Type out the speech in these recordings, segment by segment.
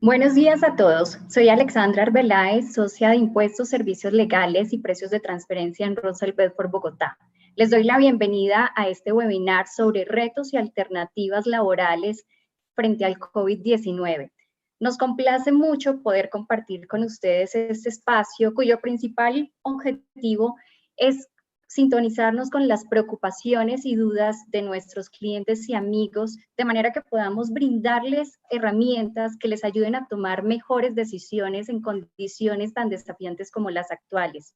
Buenos días a todos. Soy Alexandra Arbeláez, socia de Impuestos, Servicios Legales y Precios de Transferencia en Roosevelt Bedford, Bogotá. Les doy la bienvenida a este webinar sobre retos y alternativas laborales frente al COVID-19. Nos complace mucho poder compartir con ustedes este espacio cuyo principal objetivo es sintonizarnos con las preocupaciones y dudas de nuestros clientes y amigos, de manera que podamos brindarles herramientas que les ayuden a tomar mejores decisiones en condiciones tan desafiantes como las actuales.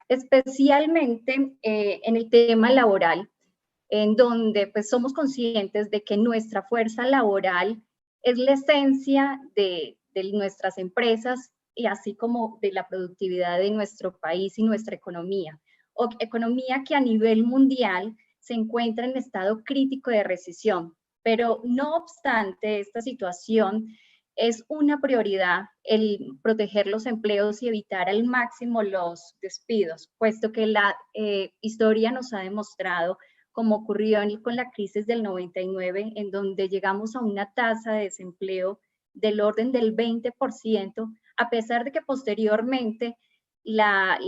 Especialmente en el tema laboral, en donde pues somos conscientes de que nuestra fuerza laboral es la esencia de nuestras empresas y así como de la productividad de nuestro país y nuestra economía, o economía que a nivel mundial se encuentra en estado crítico de recesión. Pero no obstante esta situación, es una prioridad el proteger los empleos y evitar al máximo los despidos, puesto que la historia nos ha demostrado, como ocurrió con la crisis del 99, en donde llegamos a una tasa de desempleo del orden del 20%, a pesar de que posteriormente la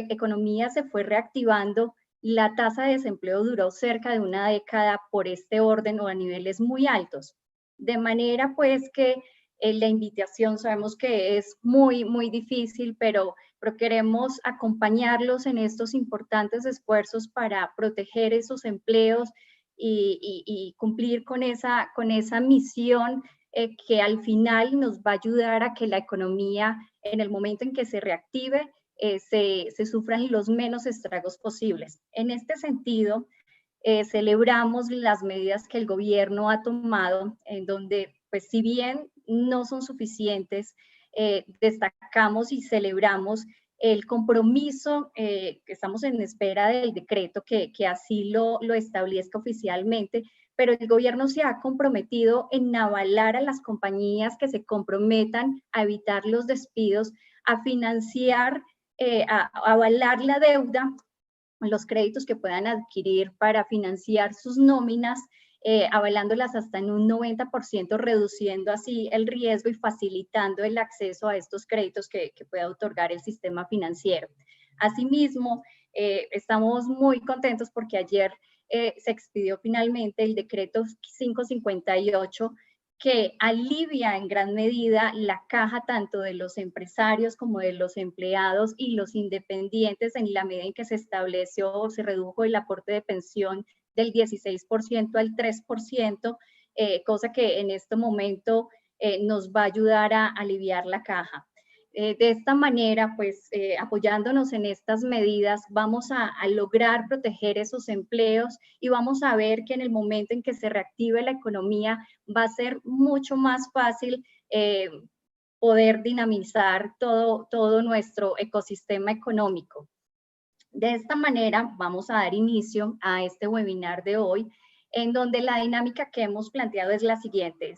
economía se fue reactivando, la tasa de desempleo duró cerca de una década por este orden o a niveles muy altos. De manera pues que la invitación sabemos que es muy difícil, pero queremos acompañarlos en estos importantes esfuerzos para proteger esos empleos y cumplir con esa misión que al final nos va a ayudar a que la economía, en el momento en que se reactive, se sufran los menos estragos posibles. En este sentido, celebramos las medidas que el gobierno ha tomado, en donde, pues si bien no son suficientes, destacamos y celebramos el compromiso que estamos en espera del decreto que así lo establezca oficialmente, pero el gobierno se ha comprometido en avalar a las compañías que se comprometan a evitar los despidos, a financiar, a avalar la deuda, los créditos que puedan adquirir para financiar sus nóminas, avalándolas hasta en un 90%, reduciendo así el riesgo y facilitando el acceso a estos créditos que pueda otorgar el sistema financiero. Asimismo, estamos muy contentos porque ayer se expidió finalmente el decreto 558, que alivia en gran medida la caja tanto de los empresarios como de los empleados y los independientes, en la medida en que se estableció o se redujo el aporte de pensión del 16% al 3%, cosa que en este momento nos va a ayudar a aliviar la caja. De esta manera, pues apoyándonos en estas medidas, vamos a lograr proteger esos empleos y vamos a ver que en el momento en que se reactive la economía va a ser mucho más fácil poder dinamizar todo nuestro ecosistema económico. De esta manera vamos a dar inicio a este webinar de hoy, en donde la dinámica que hemos planteado es la siguiente.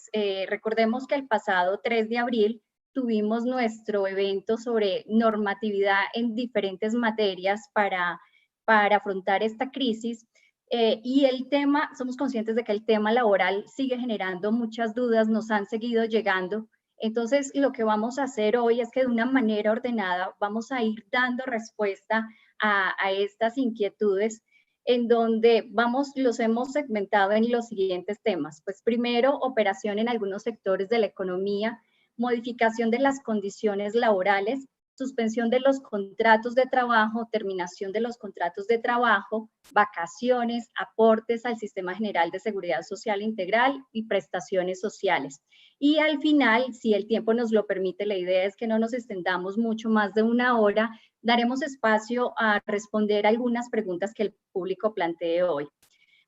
Recordemos que el pasado 3 de abril tuvimos nuestro evento sobre normatividad en diferentes materias para afrontar esta crisis. Y el tema, somos conscientes de que el tema laboral sigue generando muchas dudas, nos han seguido llegando. Entonces, lo que vamos a hacer hoy es que de una manera ordenada vamos a ir dando respuesta a estas inquietudes, en donde los hemos segmentado en los siguientes temas. Pues primero, operación en algunos sectores de la economía, modificación de las condiciones laborales, suspensión de los contratos de trabajo, terminación de los contratos de trabajo, vacaciones, aportes al Sistema General de Seguridad Social Integral y prestaciones sociales. Y al final, si el tiempo nos lo permite, la idea es que no nos extendamos mucho más de una hora, daremos espacio a responder algunas preguntas que el público plantee hoy.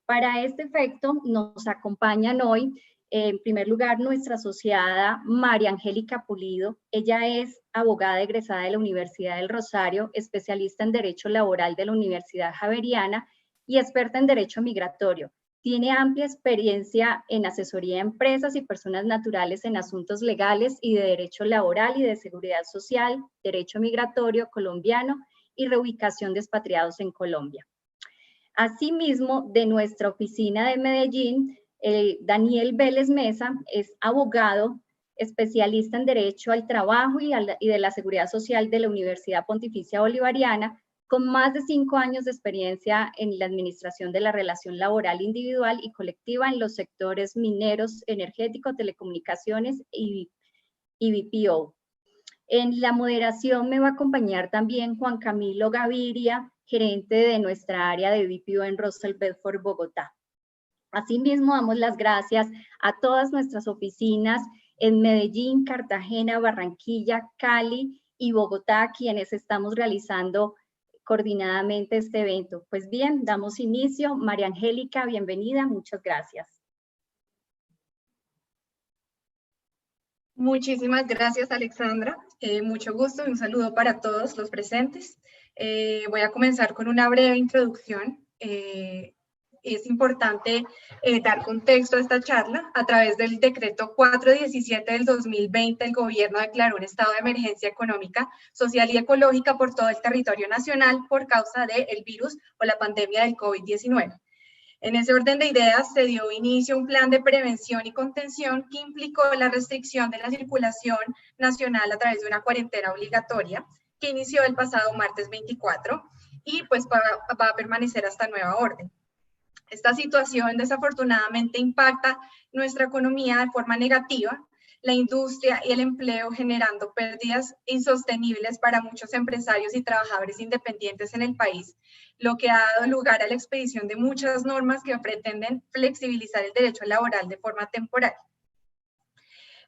Para este efecto, nos acompañan hoy, en primer lugar, nuestra asociada María Angélica Pulido. Ella es abogada egresada de la Universidad del Rosario, especialista en Derecho Laboral de la Universidad Javeriana y experta en Derecho Migratorio. Tiene amplia experiencia en asesoría a empresas y personas naturales en asuntos legales y de derecho laboral y de seguridad social, derecho migratorio colombiano y reubicación de expatriados en Colombia. Asimismo, de nuestra oficina de Medellín, Daniel Vélez Mesa es abogado, especialista en Derecho al Trabajo y de la Seguridad Social de la Universidad Pontificia Bolivariana, con más de 5 años de experiencia en la administración de la relación laboral individual y colectiva en los sectores mineros, energético, telecomunicaciones y BPO. En la moderación me va a acompañar también Juan Camilo Gaviria, gerente de nuestra área de BPO en Russell Bedford, Bogotá. Asimismo, damos las gracias a todas nuestras oficinas en Medellín, Cartagena, Barranquilla, Cali y Bogotá, quienes estamos realizando coordinadamente este evento. Pues bien, damos inicio. María Angélica, bienvenida, muchas gracias. Muchísimas gracias, Alexandra. Mucho gusto y un saludo para todos los presentes. Voy a comenzar con una breve introducción. Es importante dar contexto a esta charla. A través del decreto 417 del 2020, el gobierno declaró un estado de emergencia económica, social y ecológica por todo el territorio nacional por causa del virus o la pandemia del COVID-19. En ese orden de ideas se dio inicio a un plan de prevención y contención que implicó la restricción de la circulación nacional a través de una cuarentena obligatoria que inició el pasado martes 24 y pues va a permanecer hasta nueva orden. Esta situación desafortunadamente impacta nuestra economía de forma negativa, la industria y el empleo, generando pérdidas insostenibles para muchos empresarios y trabajadores independientes en el país, lo que ha dado lugar a la expedición de muchas normas que pretenden flexibilizar el derecho laboral de forma temporal.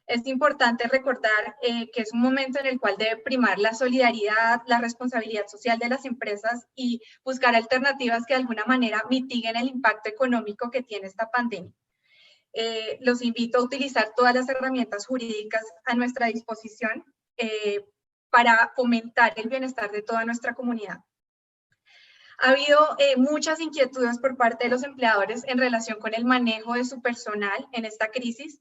Es importante recordar que es un momento en el cual debe primar la solidaridad, la responsabilidad social de las empresas y buscar alternativas que de alguna manera mitiguen el impacto económico que tiene esta pandemia. Los invito a utilizar todas las herramientas jurídicas a nuestra disposición para fomentar el bienestar de toda nuestra comunidad. Ha habido muchas inquietudes por parte de los empleadores en relación con el manejo de su personal en esta crisis.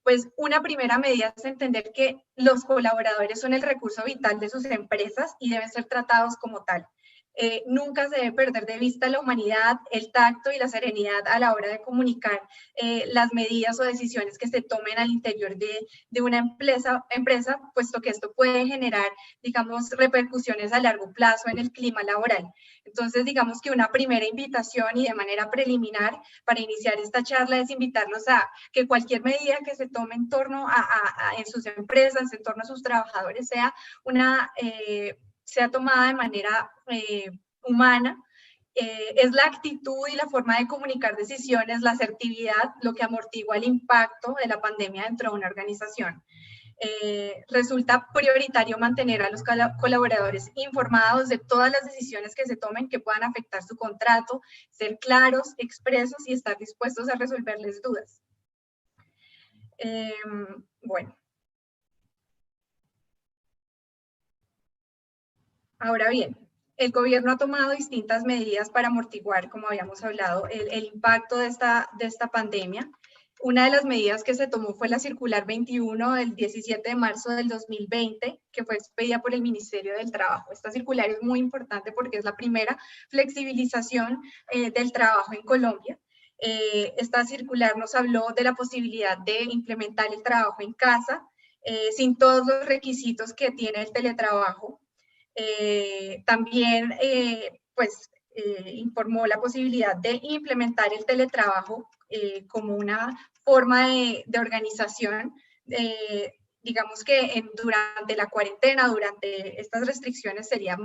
Pues una primera medida es entender que los colaboradores son el recurso vital de sus empresas y deben ser tratados como tal. Nunca se debe perder de vista la humanidad, el tacto y la serenidad a la hora de comunicar las medidas o decisiones que se tomen al interior de una empresa, puesto que esto puede generar, digamos, repercusiones a largo plazo en el clima laboral. Entonces, digamos que una primera invitación y de manera preliminar para iniciar esta charla es invitarlos a que cualquier medida que se tome en torno en sus empresas, en torno a sus trabajadores, sea tomada de manera humana. Es la actitud y la forma de comunicar decisiones, la asertividad, lo que amortigua el impacto de la pandemia dentro de una organización. Resulta prioritario mantener a los colaboradores informados de todas las decisiones que se tomen que puedan afectar su contrato, ser claros, expresos y estar dispuestos a resolverles dudas. Bueno. Ahora bien, el gobierno ha tomado distintas medidas para amortiguar, como habíamos hablado, el impacto de esta pandemia. Una de las medidas que se tomó fue la circular 21 del 17 de marzo del 2020, que fue expedida por el Ministerio del Trabajo. Esta circular es muy importante porque es la primera flexibilización del trabajo en Colombia. Esta circular nos habló de la posibilidad de implementar el trabajo en casa, sin todos los requisitos que tiene el teletrabajo. También informó la posibilidad de implementar el teletrabajo como una forma de organización. Digamos que durante la cuarentena, durante estas restricciones sería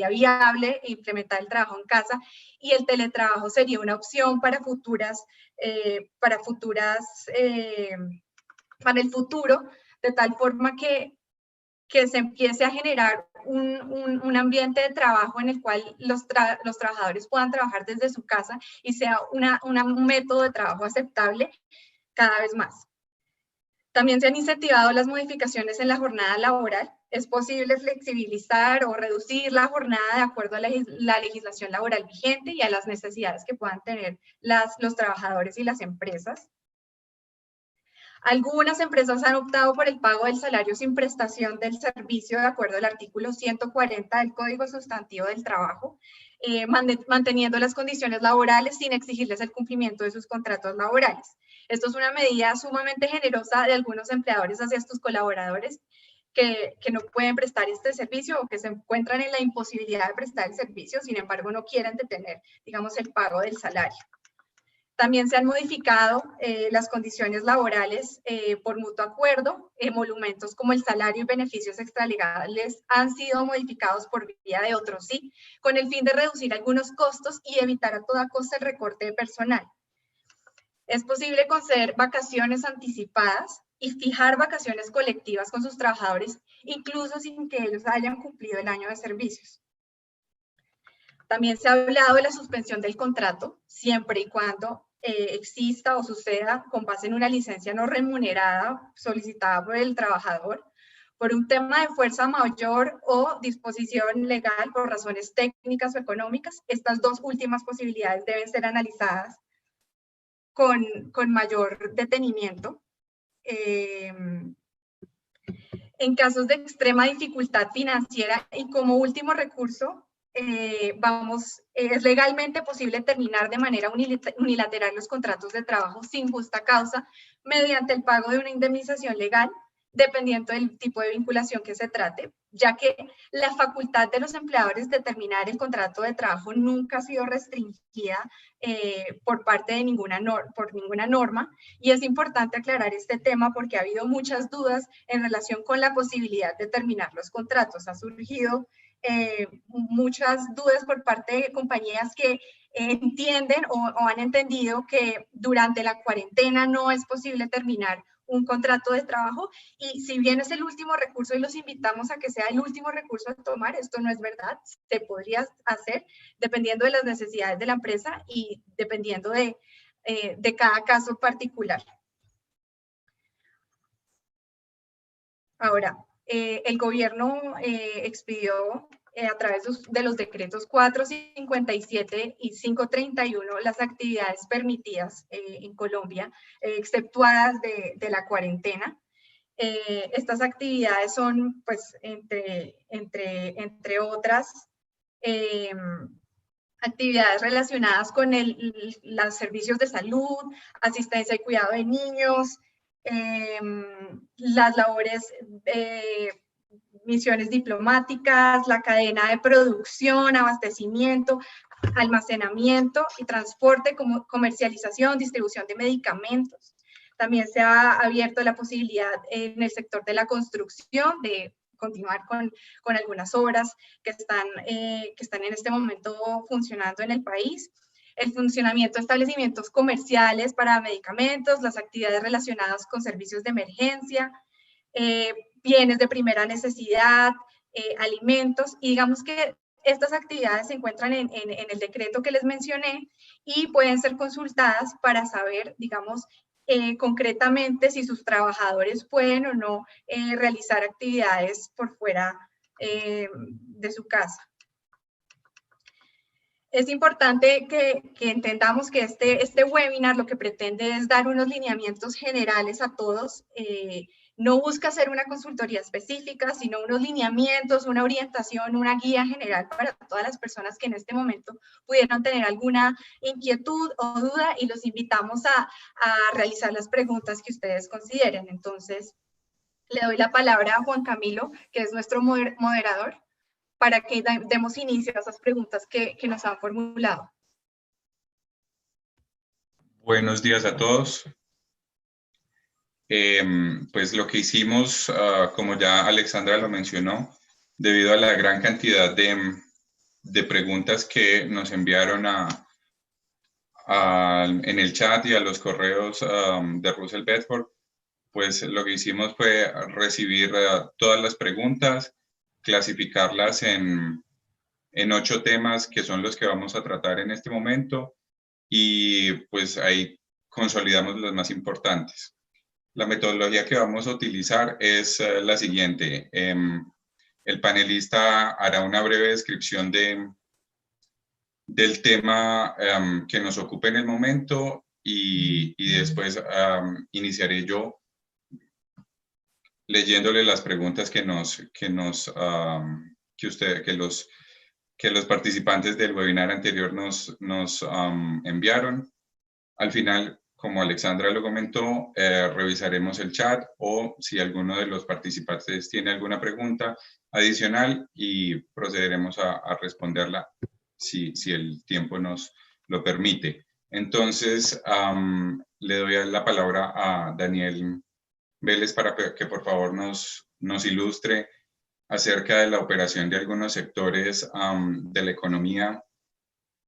viable implementar el trabajo en casa y el teletrabajo sería una opción para para el futuro, de tal forma que se empiece a generar un ambiente de trabajo en el cual los trabajadores puedan trabajar desde su casa y sea un método de trabajo aceptable cada vez más. También se han incentivado las modificaciones en la jornada laboral. Es posible flexibilizar o reducir la jornada de acuerdo a la legislación laboral vigente y a las necesidades que puedan tener los trabajadores y las empresas. Algunas empresas han optado por el pago del salario sin prestación del servicio de acuerdo al artículo 140 del Código Sustantivo del Trabajo, manteniendo las condiciones laborales sin exigirles el cumplimiento de sus contratos laborales. Esto es una medida sumamente generosa de algunos empleadores hacia estos colaboradores que no pueden prestar este servicio o que se encuentran en la imposibilidad de prestar el servicio, sin embargo no quieren detener, digamos, el pago del salario. También se han modificado las condiciones laborales por mutuo acuerdo. Emolumentos como el salario y beneficios extralegales han sido modificados por vía de otros sí, con el fin de reducir algunos costos y evitar a toda costa el recorte de personal. Es posible conceder vacaciones anticipadas y fijar vacaciones colectivas con sus trabajadores, incluso sin que ellos hayan cumplido el año de servicios. También se ha hablado de la suspensión del contrato, siempre y cuando exista o suceda con base en una licencia no remunerada solicitada por el trabajador, por un tema de fuerza mayor o disposición legal por razones técnicas o económicas. Estas dos últimas posibilidades deben ser analizadas con mayor detenimiento. En casos de extrema dificultad financiera y como último recurso, es legalmente posible terminar de manera unilateral los contratos de trabajo sin justa causa mediante el pago de una indemnización legal, dependiendo del tipo de vinculación que se trate, ya que la facultad de los empleadores de terminar el contrato de trabajo nunca ha sido restringida por parte de ninguna norma, y es importante aclarar este tema porque ha habido muchas dudas en relación con la posibilidad de terminar los contratos. Ha surgido muchas dudas por parte de compañías que entienden o han entendido que durante la cuarentena no es posible terminar un contrato de trabajo, y si bien es el último recurso y los invitamos a que sea el último recurso a tomar, esto no es verdad. Se podría hacer dependiendo de las necesidades de la empresa y dependiendo de cada caso particular. Ahora, el gobierno expidió a través de los decretos 457 y 531 las actividades permitidas en Colombia, exceptuadas de la cuarentena. Estas actividades son, pues, entre otras, actividades relacionadas con los servicios de salud, asistencia y cuidado de niños, las labores misiones diplomáticas, la cadena de producción, abastecimiento, almacenamiento y transporte, como comercialización, distribución de medicamentos. También se ha abierto la posibilidad en el sector de la construcción de continuar con algunas obras que están en este momento funcionando en el país. El funcionamiento de establecimientos comerciales para medicamentos, las actividades relacionadas con servicios de emergencia, bienes de primera necesidad, alimentos, y digamos que estas actividades se encuentran en el decreto que les mencioné y pueden ser consultadas para saber, digamos, concretamente si sus trabajadores pueden o no realizar actividades por fuera de su casa. Es importante que entendamos que este webinar lo que pretende es dar unos lineamientos generales a todos. No busca ser una consultoría específica, sino unos lineamientos, una orientación, una guía general para todas las personas que en este momento pudieran tener alguna inquietud o duda, y los invitamos a realizar las preguntas que ustedes consideren. Entonces, le doy la palabra a Juan Camilo, que es nuestro moderador, para que demos inicio a esas preguntas que nos han formulado. Buenos días a todos. Pues lo que hicimos, como ya Alexandra lo mencionó, debido a la gran cantidad de preguntas que nos enviaron en el chat y a los correos de Russell Bedford, pues lo que hicimos fue recibir todas las preguntas, clasificarlas en 8 temas que son los que vamos a tratar en este momento, y pues ahí consolidamos los más importantes. La metodología que vamos a utilizar es la siguiente. El panelista hará una breve descripción del tema que nos ocupe en el momento, y después iniciaré yo leyéndole las preguntas que los participantes del webinar anterior nos enviaron. Al final, como Alexandra lo comentó, revisaremos el chat o si alguno de los participantes tiene alguna pregunta adicional y procederemos a responderla si el tiempo nos lo permite. Entonces, le doy la palabra a Daniel Vélez para que por favor nos ilustre acerca de la operación de algunos sectores de la economía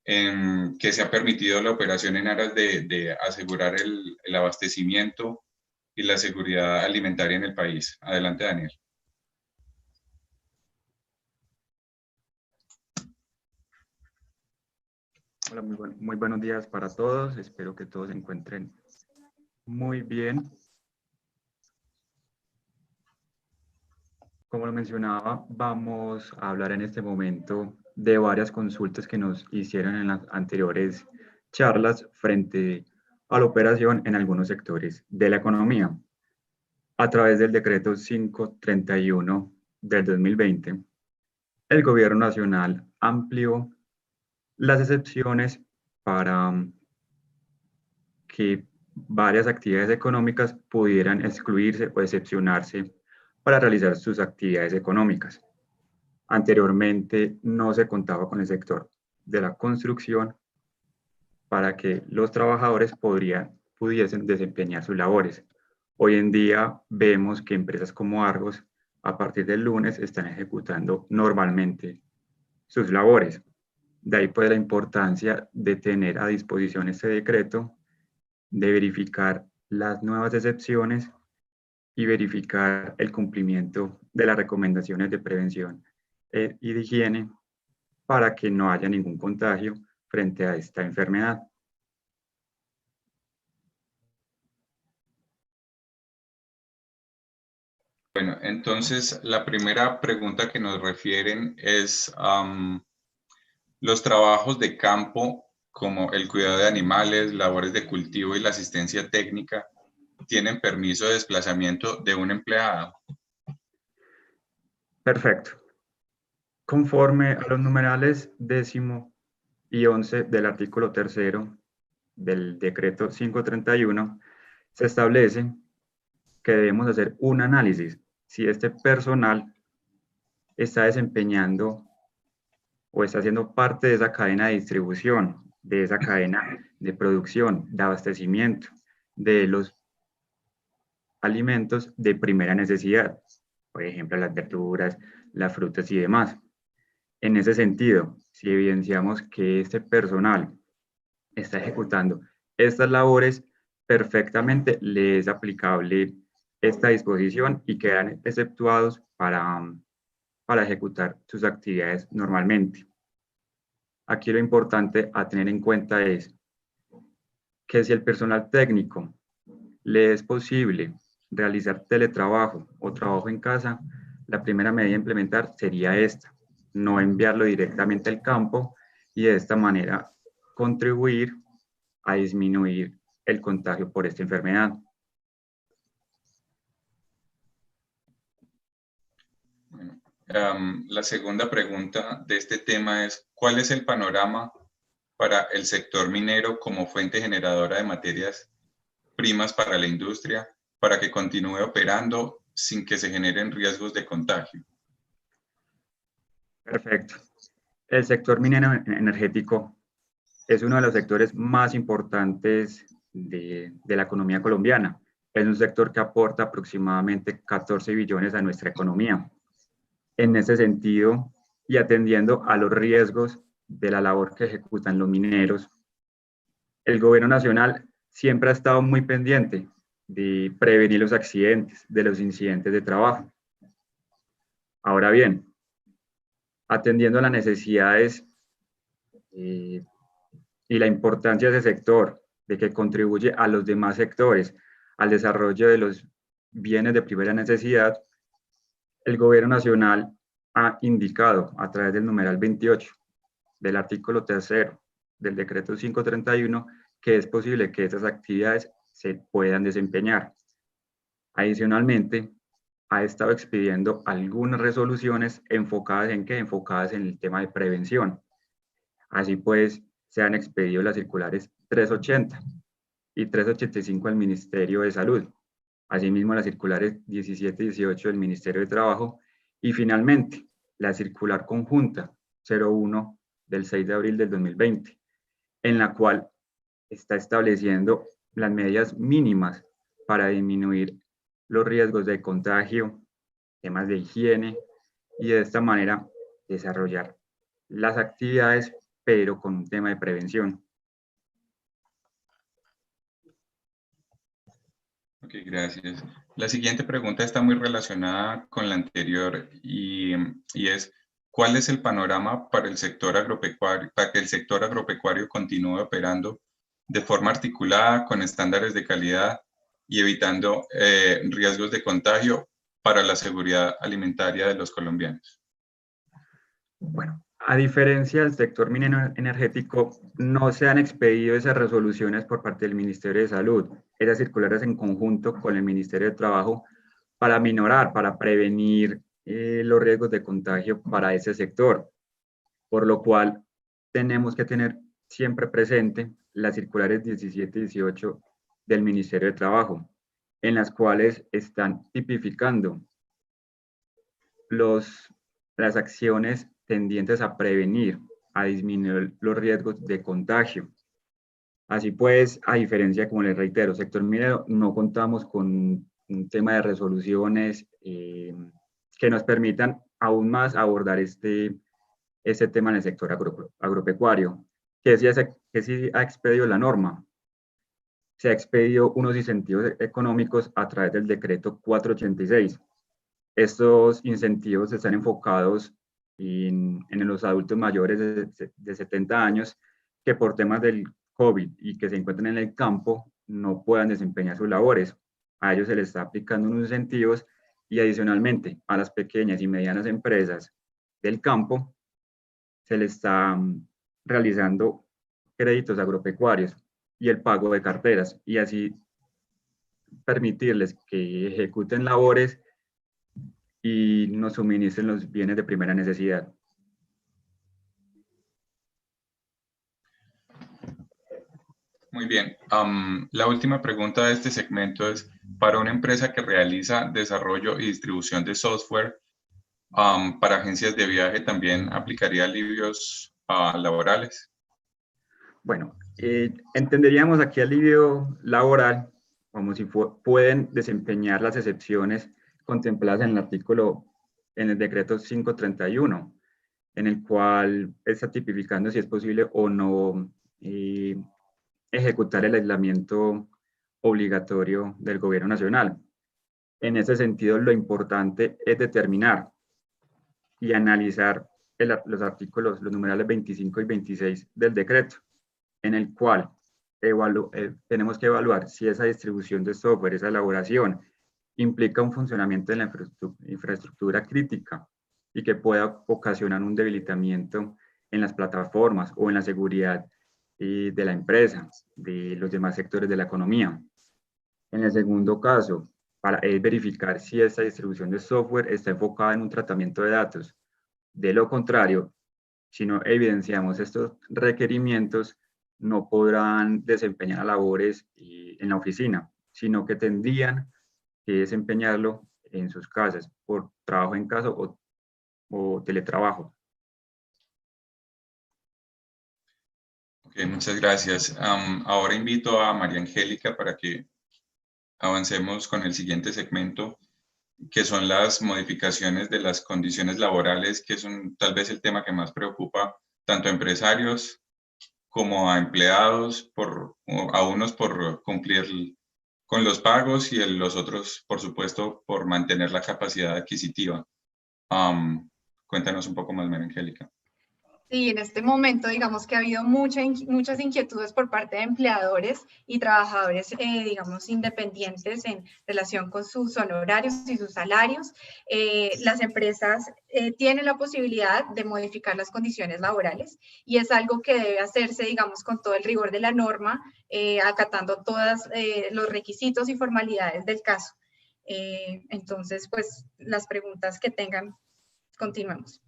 en que se ha permitido la operación en aras de asegurar el abastecimiento y la seguridad alimentaria en el país. Adelante, Daniel. Hola, muy buenos días para todos. Espero que todos se encuentren muy bien. Como lo mencionaba, vamos a hablar en este momento de varias consultas que nos hicieron en las anteriores charlas frente a la operación en algunos sectores de la economía. A través del decreto 531 del 2020, el Gobierno Nacional amplió las excepciones para que varias actividades económicas pudieran excluirse o excepcionarse para realizar sus actividades económicas. Anteriormente no se contaba con el sector de la construcción para que los trabajadores pudiesen desempeñar sus labores. Hoy en día vemos que empresas como Argos a partir del lunes están ejecutando normalmente sus labores. De ahí pues la importancia de tener a disposición este decreto, de verificar las nuevas excepciones y verificar el cumplimiento de las recomendaciones de prevención y de higiene para que no haya ningún contagio frente a esta enfermedad. Bueno, entonces la primera pregunta que nos refieren es los trabajos de campo como el cuidado de animales, labores de cultivo y la asistencia técnica tienen permiso de desplazamiento de un empleado. Perfecto. Conforme a los numerales 10º y 11 del artículo 3º del decreto 531, se establece que debemos hacer un análisis si este personal está desempeñando o está haciendo parte de esa cadena de distribución, de esa cadena de producción, de abastecimiento, de los alimentos de primera necesidad, por ejemplo, las verduras, las frutas y demás. En ese sentido, si evidenciamos que este personal está ejecutando estas labores, perfectamente le es aplicable esta disposición y quedan exceptuados para ejecutar sus actividades normalmente. Aquí lo importante a tener en cuenta es que si el personal técnico le es posible realizar teletrabajo o trabajo en casa, la primera medida a implementar sería esta, no enviarlo directamente al campo y de esta manera contribuir a disminuir el contagio por esta enfermedad. Bueno, la segunda pregunta de este tema es, ¿cuál es el panorama para el sector minero como fuente generadora de materias primas para la industria para que continúe operando sin que se generen riesgos de contagio? Perfecto. El sector minero energético es uno de los sectores más importantes de la economía colombiana. Es un sector que aporta aproximadamente 14 billones a nuestra economía. En ese sentido, y atendiendo a los riesgos de la labor que ejecutan los mineros, el gobierno nacional siempre ha estado muy pendiente de prevenir los accidentes, de los incidentes de trabajo. Ahora bien, atendiendo a las necesidades y la importancia de ese sector, de que contribuye a los demás sectores, al desarrollo de los bienes de primera necesidad, el gobierno nacional ha indicado a través del numeral 28 del artículo 3º del decreto 531 que es posible que estas actividades se puedan desempeñar. Adicionalmente, ha estado expidiendo algunas resoluciones enfocadas en ¿qué? Enfocadas en el tema de prevención. Así pues, se han expedido las circulares 380 y 385 al Ministerio de Salud. Asimismo, las circulares 17 y 18 del Ministerio de Trabajo. Y finalmente, la circular conjunta 01 del 6 de abril del 2020, en la cual está estableciendo las medidas mínimas para disminuir los riesgos de contagio, temas de higiene, y de esta manera desarrollar las actividades, pero con un tema de prevención. Ok, gracias. La siguiente pregunta está muy relacionada con la anterior y es, ¿cuál es el panorama para el sector agropecuario, para que el sector agropecuario continúe operando de forma articulada con estándares de calidad y evitando riesgos de contagio para la seguridad alimentaria de los colombianos? Bueno, a diferencia del sector minero energético, no se han expedido esas resoluciones por parte del Ministerio de Salud, esas circulares en conjunto con el Ministerio de Trabajo para minorar, para prevenir los riesgos de contagio para ese sector, por lo cual tenemos que tener siempre presente las circulares 17 y 18 del Ministerio de Trabajo, en las cuales están tipificando las acciones tendientes a prevenir, a disminuir los riesgos de contagio. Así pues, a diferencia, como les reitero, sector minero, no contamos con un tema de resoluciones que nos permitan aún más abordar este tema en el sector agropecuario, que sí ha expedido la norma. Se ha expedido unos incentivos económicos a través del decreto 486. Estos incentivos están enfocados en los adultos mayores de 70 años que por temas del COVID y que se encuentran en el campo no puedan desempeñar sus labores. A ellos se les está aplicando unos incentivos y adicionalmente a las pequeñas y medianas empresas del campo se les está realizando créditos agropecuarios y el pago de carteras y así permitirles que ejecuten labores y nos suministren los bienes de primera necesidad. Muy bien. La última pregunta de este segmento es, para una empresa que realiza desarrollo y distribución de software para agencias de viaje, ¿también aplicaría alivios laborales? Bueno, entenderíamos aquí alivio laboral como si pueden desempeñar las excepciones contempladas en el artículo, en el decreto 531, en el cual está tipificando si es posible o no ejecutar el aislamiento obligatorio del gobierno nacional. En ese sentido, lo importante es determinar y analizar los artículos, los numerales 25 y 26 del decreto, en el cual tenemos que evaluar si esa distribución de software, esa elaboración, implica un funcionamiento de la infraestructura crítica y que pueda ocasionar un debilitamiento en las plataformas o en la seguridad de la empresa, de los demás sectores de la economía. En el segundo caso, para verificar si esta distribución de software está enfocada en un tratamiento de datos. De lo contrario, si no evidenciamos estos requerimientos, no podrán desempeñar labores en la oficina, sino que tendrían que desempeñarlo en sus casas por trabajo en casa o teletrabajo. Ok, muchas gracias. Ahora invito a María Angélica para que avancemos con el siguiente segmento, que son las modificaciones de las condiciones laborales, que son tal vez el tema que más preocupa tanto a empresarios como a empleados, a unos por cumplir con los pagos y los otros, por supuesto, por mantener la capacidad adquisitiva. Cuéntanos un poco más, María Angélica. Sí, en este momento digamos que ha habido muchas inquietudes por parte de empleadores y trabajadores, digamos, independientes en relación con sus honorarios y sus salarios. Las empresas tienen la posibilidad de modificar las condiciones laborales y es algo que debe hacerse, digamos, con todo el rigor de la norma, acatando todos los requisitos y formalidades del caso. Entonces, pues las preguntas que tengan, continuemos.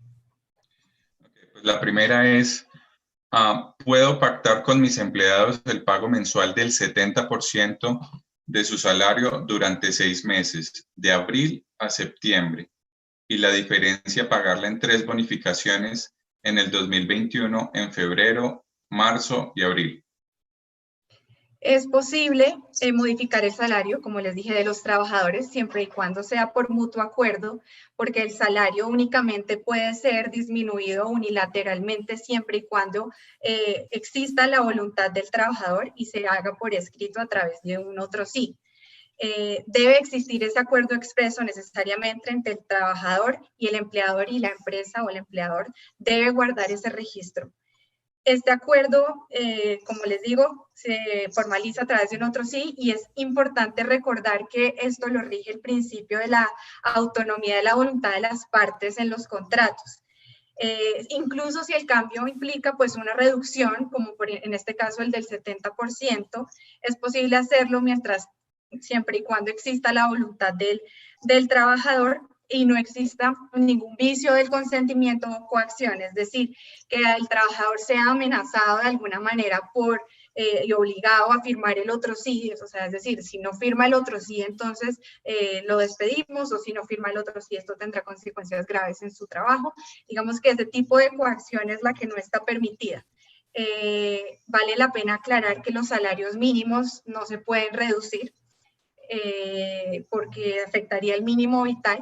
Pues la primera es, ¿puedo pactar con mis empleados el pago mensual del 70% de su salario durante 6 meses, de abril a septiembre? Y la diferencia pagarla en 3 bonificaciones en el 2021, en febrero, marzo y abril. Es posible modificar el salario, como les dije, de los trabajadores, siempre y cuando sea por mutuo acuerdo, porque el salario únicamente puede ser disminuido unilateralmente siempre y cuando exista la voluntad del trabajador y se haga por escrito a través de un otro sí. Debe existir ese acuerdo expreso necesariamente entre el trabajador y el empleador, y la empresa o el empleador debe guardar ese registro. Este acuerdo, como les digo, se formaliza a través de un otro sí, y es importante recordar que esto lo rige el principio de la autonomía de la voluntad de las partes en los contratos. Incluso si el cambio implica pues una reducción, como en este caso el del 70%, es posible hacerlo siempre y cuando exista la voluntad del trabajador y no exista ningún vicio del consentimiento o coacción, es decir, que el trabajador sea amenazado de alguna manera y obligado a firmar el otro sí, o sea, es decir, si no firma el otro sí, entonces lo despedimos, o si no firma el otro sí, esto tendrá consecuencias graves en su trabajo. Digamos que ese tipo de coacción es la que no está permitida. Vale la pena aclarar que los salarios mínimos no se pueden reducir porque afectaría el mínimo vital,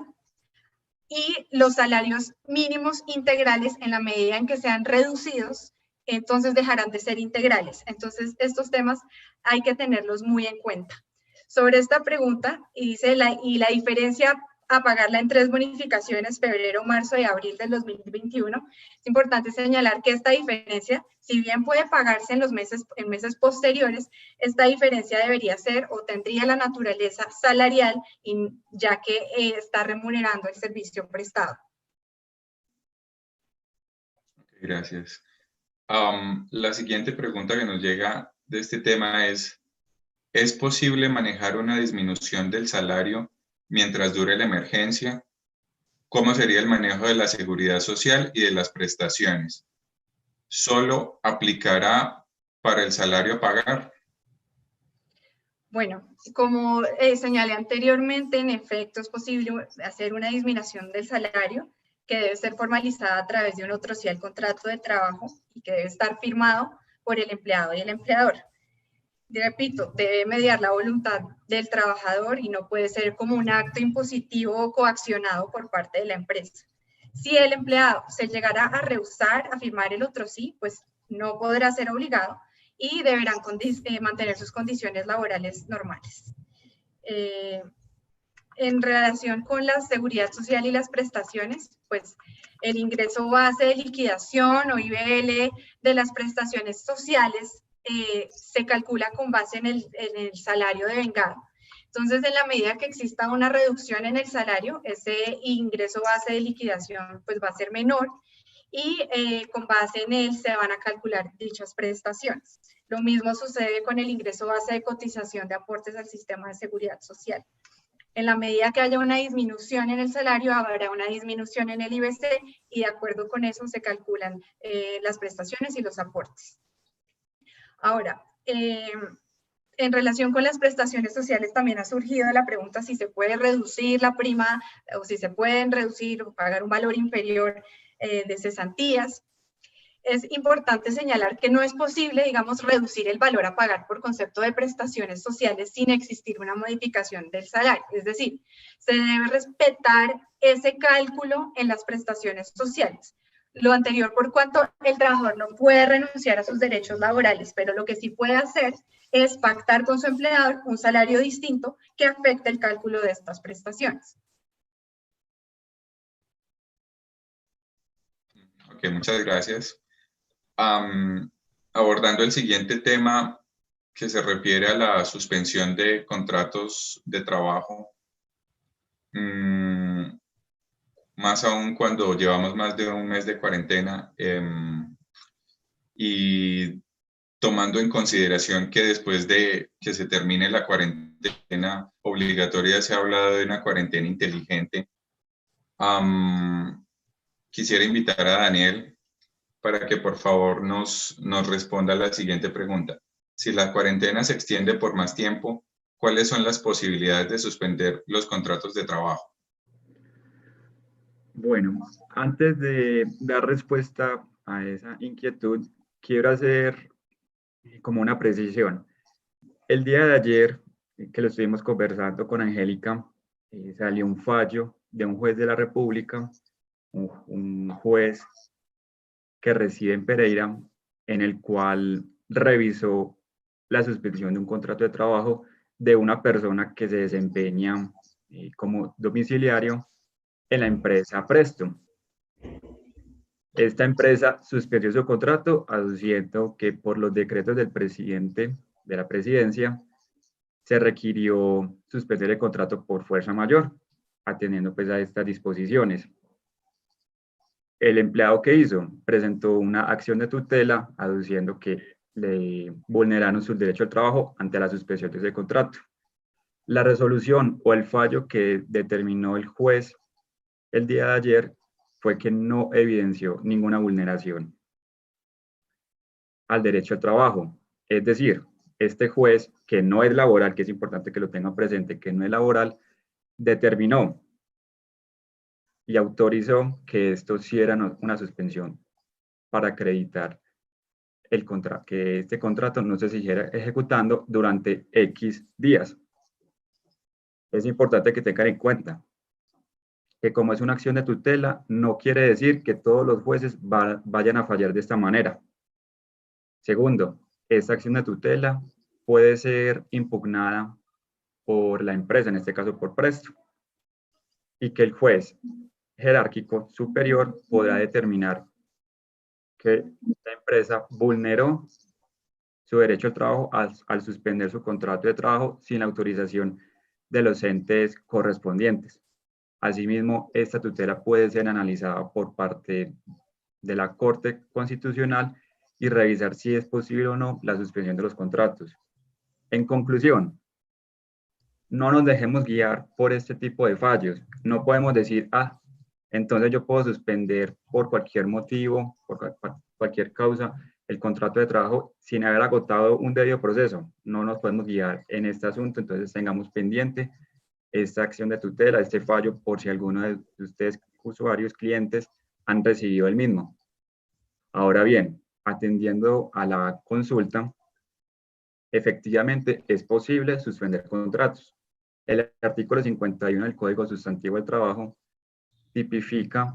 y los salarios mínimos integrales, en la medida en que sean reducidos, entonces dejarán de ser integrales. Entonces, estos temas hay que tenerlos muy en cuenta. Sobre esta pregunta, dice, y la diferencia a pagarla en 3 bonificaciones, febrero, marzo y abril del 2021, es importante señalar que esta diferencia, si bien puede pagarse en meses posteriores, esta diferencia debería ser o tendría la naturaleza salarial, ya que está remunerando el servicio prestado. Gracias. La siguiente pregunta que nos llega de este tema ¿es posible manejar una disminución del salario mientras dure la emergencia? ¿Cómo sería el manejo de la seguridad social y de las prestaciones? ¿Solo aplicará para el salario a pagar? Bueno, como señalé anteriormente, en efecto es posible hacer una disminución del salario que debe ser formalizada a través de un otro sí al contrato de trabajo y que debe estar firmado por el empleado y el empleador. Repito, debe mediar la voluntad del trabajador y no puede ser como un acto impositivo o coaccionado por parte de la empresa. Si el empleado se llegara a rehusar a firmar el otro sí, pues no podrá ser obligado y deberán mantener sus condiciones laborales normales. En relación con la seguridad social y las prestaciones, pues el ingreso base de liquidación o IBL de las prestaciones sociales se calcula con base en el salario devengado. Entonces, en la medida que exista una reducción en el salario, ese ingreso base de liquidación pues va a ser menor, y con base en él se van a calcular dichas prestaciones. Lo mismo sucede con el ingreso base de cotización de aportes al sistema de seguridad social. En la medida que haya una disminución en el salario, habrá una disminución en el IBC, y de acuerdo con eso se calculan las prestaciones y los aportes. Ahora, en relación con las prestaciones sociales también ha surgido la pregunta si se puede reducir la prima o si se pueden reducir o pagar un valor inferior de cesantías. Es importante señalar que no es posible, digamos, reducir el valor a pagar por concepto de prestaciones sociales sin existir una modificación del salario. Es decir, se debe respetar ese cálculo en las prestaciones sociales. Lo anterior por cuanto el trabajador no puede renunciar a sus derechos laborales, pero lo que sí puede hacer es pactar con su empleador un salario distinto que afecte el cálculo de estas prestaciones. Ok, muchas gracias. Abordando el siguiente tema que se refiere a la suspensión de contratos de trabajo, más aún cuando llevamos más de un mes de cuarentena y tomando en consideración que después de que se termine la cuarentena obligatoria se ha hablado de una cuarentena inteligente, quisiera invitar a Daniel para que por favor nos responda a la siguiente pregunta. Si la cuarentena se extiende por más tiempo, ¿cuáles son las posibilidades de suspender los contratos de trabajo? Bueno, antes de dar respuesta a esa inquietud, quiero hacer como una precisión. El día de ayer, que lo estuvimos conversando con Angélica, salió un fallo de un juez de la República, un juez que reside en Pereira, en el cual revisó la suspensión de un contrato de trabajo de una persona que se desempeña como domiciliario en la empresa Presto. Esta empresa suspendió su contrato aduciendo que por los decretos del presidente de la presidencia se requirió suspender el contrato por fuerza mayor, atendiendo pues a estas disposiciones. El empleado que hizo presentó una acción de tutela aduciendo que le vulneraron su derecho al trabajo ante la suspensión de ese contrato. La resolución o el fallo que determinó el juez el día de ayer fue que no evidenció ninguna vulneración al derecho al trabajo. Es decir, este juez, que no es laboral, que es importante que lo tengan presente, que no es laboral, determinó y autorizó que esto sí era una suspensión para acreditar que este contrato no se siguiera ejecutando durante X días. Es importante que tengan en cuenta que como es una acción de tutela, no quiere decir que todos los jueces vayan a fallar de esta manera. Segundo, esta acción de tutela puede ser impugnada por la empresa, en este caso por Presto, y que el juez jerárquico superior podrá determinar que la empresa vulneró su derecho al trabajo al suspender su contrato de trabajo sin la autorización de los entes correspondientes. Asimismo, esta tutela puede ser analizada por parte de la Corte Constitucional y revisar si es posible o no la suspensión de los contratos. En conclusión, no nos dejemos guiar por este tipo de fallos. No podemos decir, entonces yo puedo suspender por cualquier motivo, por cualquier causa, el contrato de trabajo sin haber agotado un debido proceso. No nos podemos guiar en este asunto, entonces tengamos pendiente esta acción de tutela, este fallo, por si alguno de ustedes, usuarios, clientes, han recibido el mismo. Ahora bien, atendiendo a la consulta, efectivamente es posible suspender contratos. El artículo 51 del Código Sustantivo del Trabajo tipifica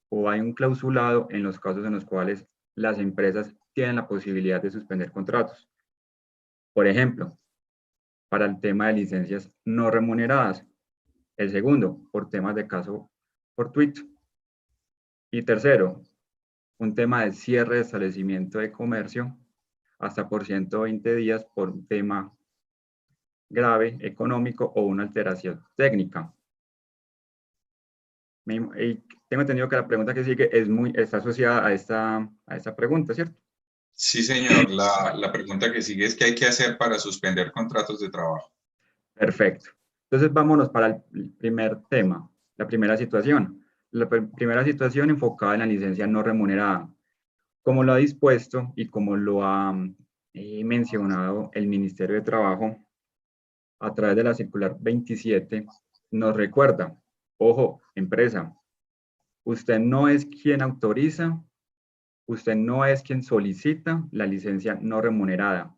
o hay un clausulado en los casos en los cuales las empresas tienen la posibilidad de suspender contratos. Por ejemplo, para el tema de licencias no remuneradas. El segundo, por temas de caso fortuito. Y tercero, un tema de cierre de establecimiento de comercio hasta por 120 días por un tema grave, económico o una alteración técnica. Y tengo entendido que la pregunta que sigue está asociada a esta pregunta, ¿cierto? Sí, señor. La pregunta que sigue es ¿qué hay que hacer para suspender contratos de trabajo? Perfecto. Entonces vámonos para el primer tema, la primera situación. La primera situación enfocada en la licencia no remunerada. Como lo ha dispuesto y como lo ha mencionado el Ministerio de Trabajo a través de la circular 27, nos recuerda, ojo, empresa, usted no es quien autoriza, usted no es quien solicita la licencia no remunerada.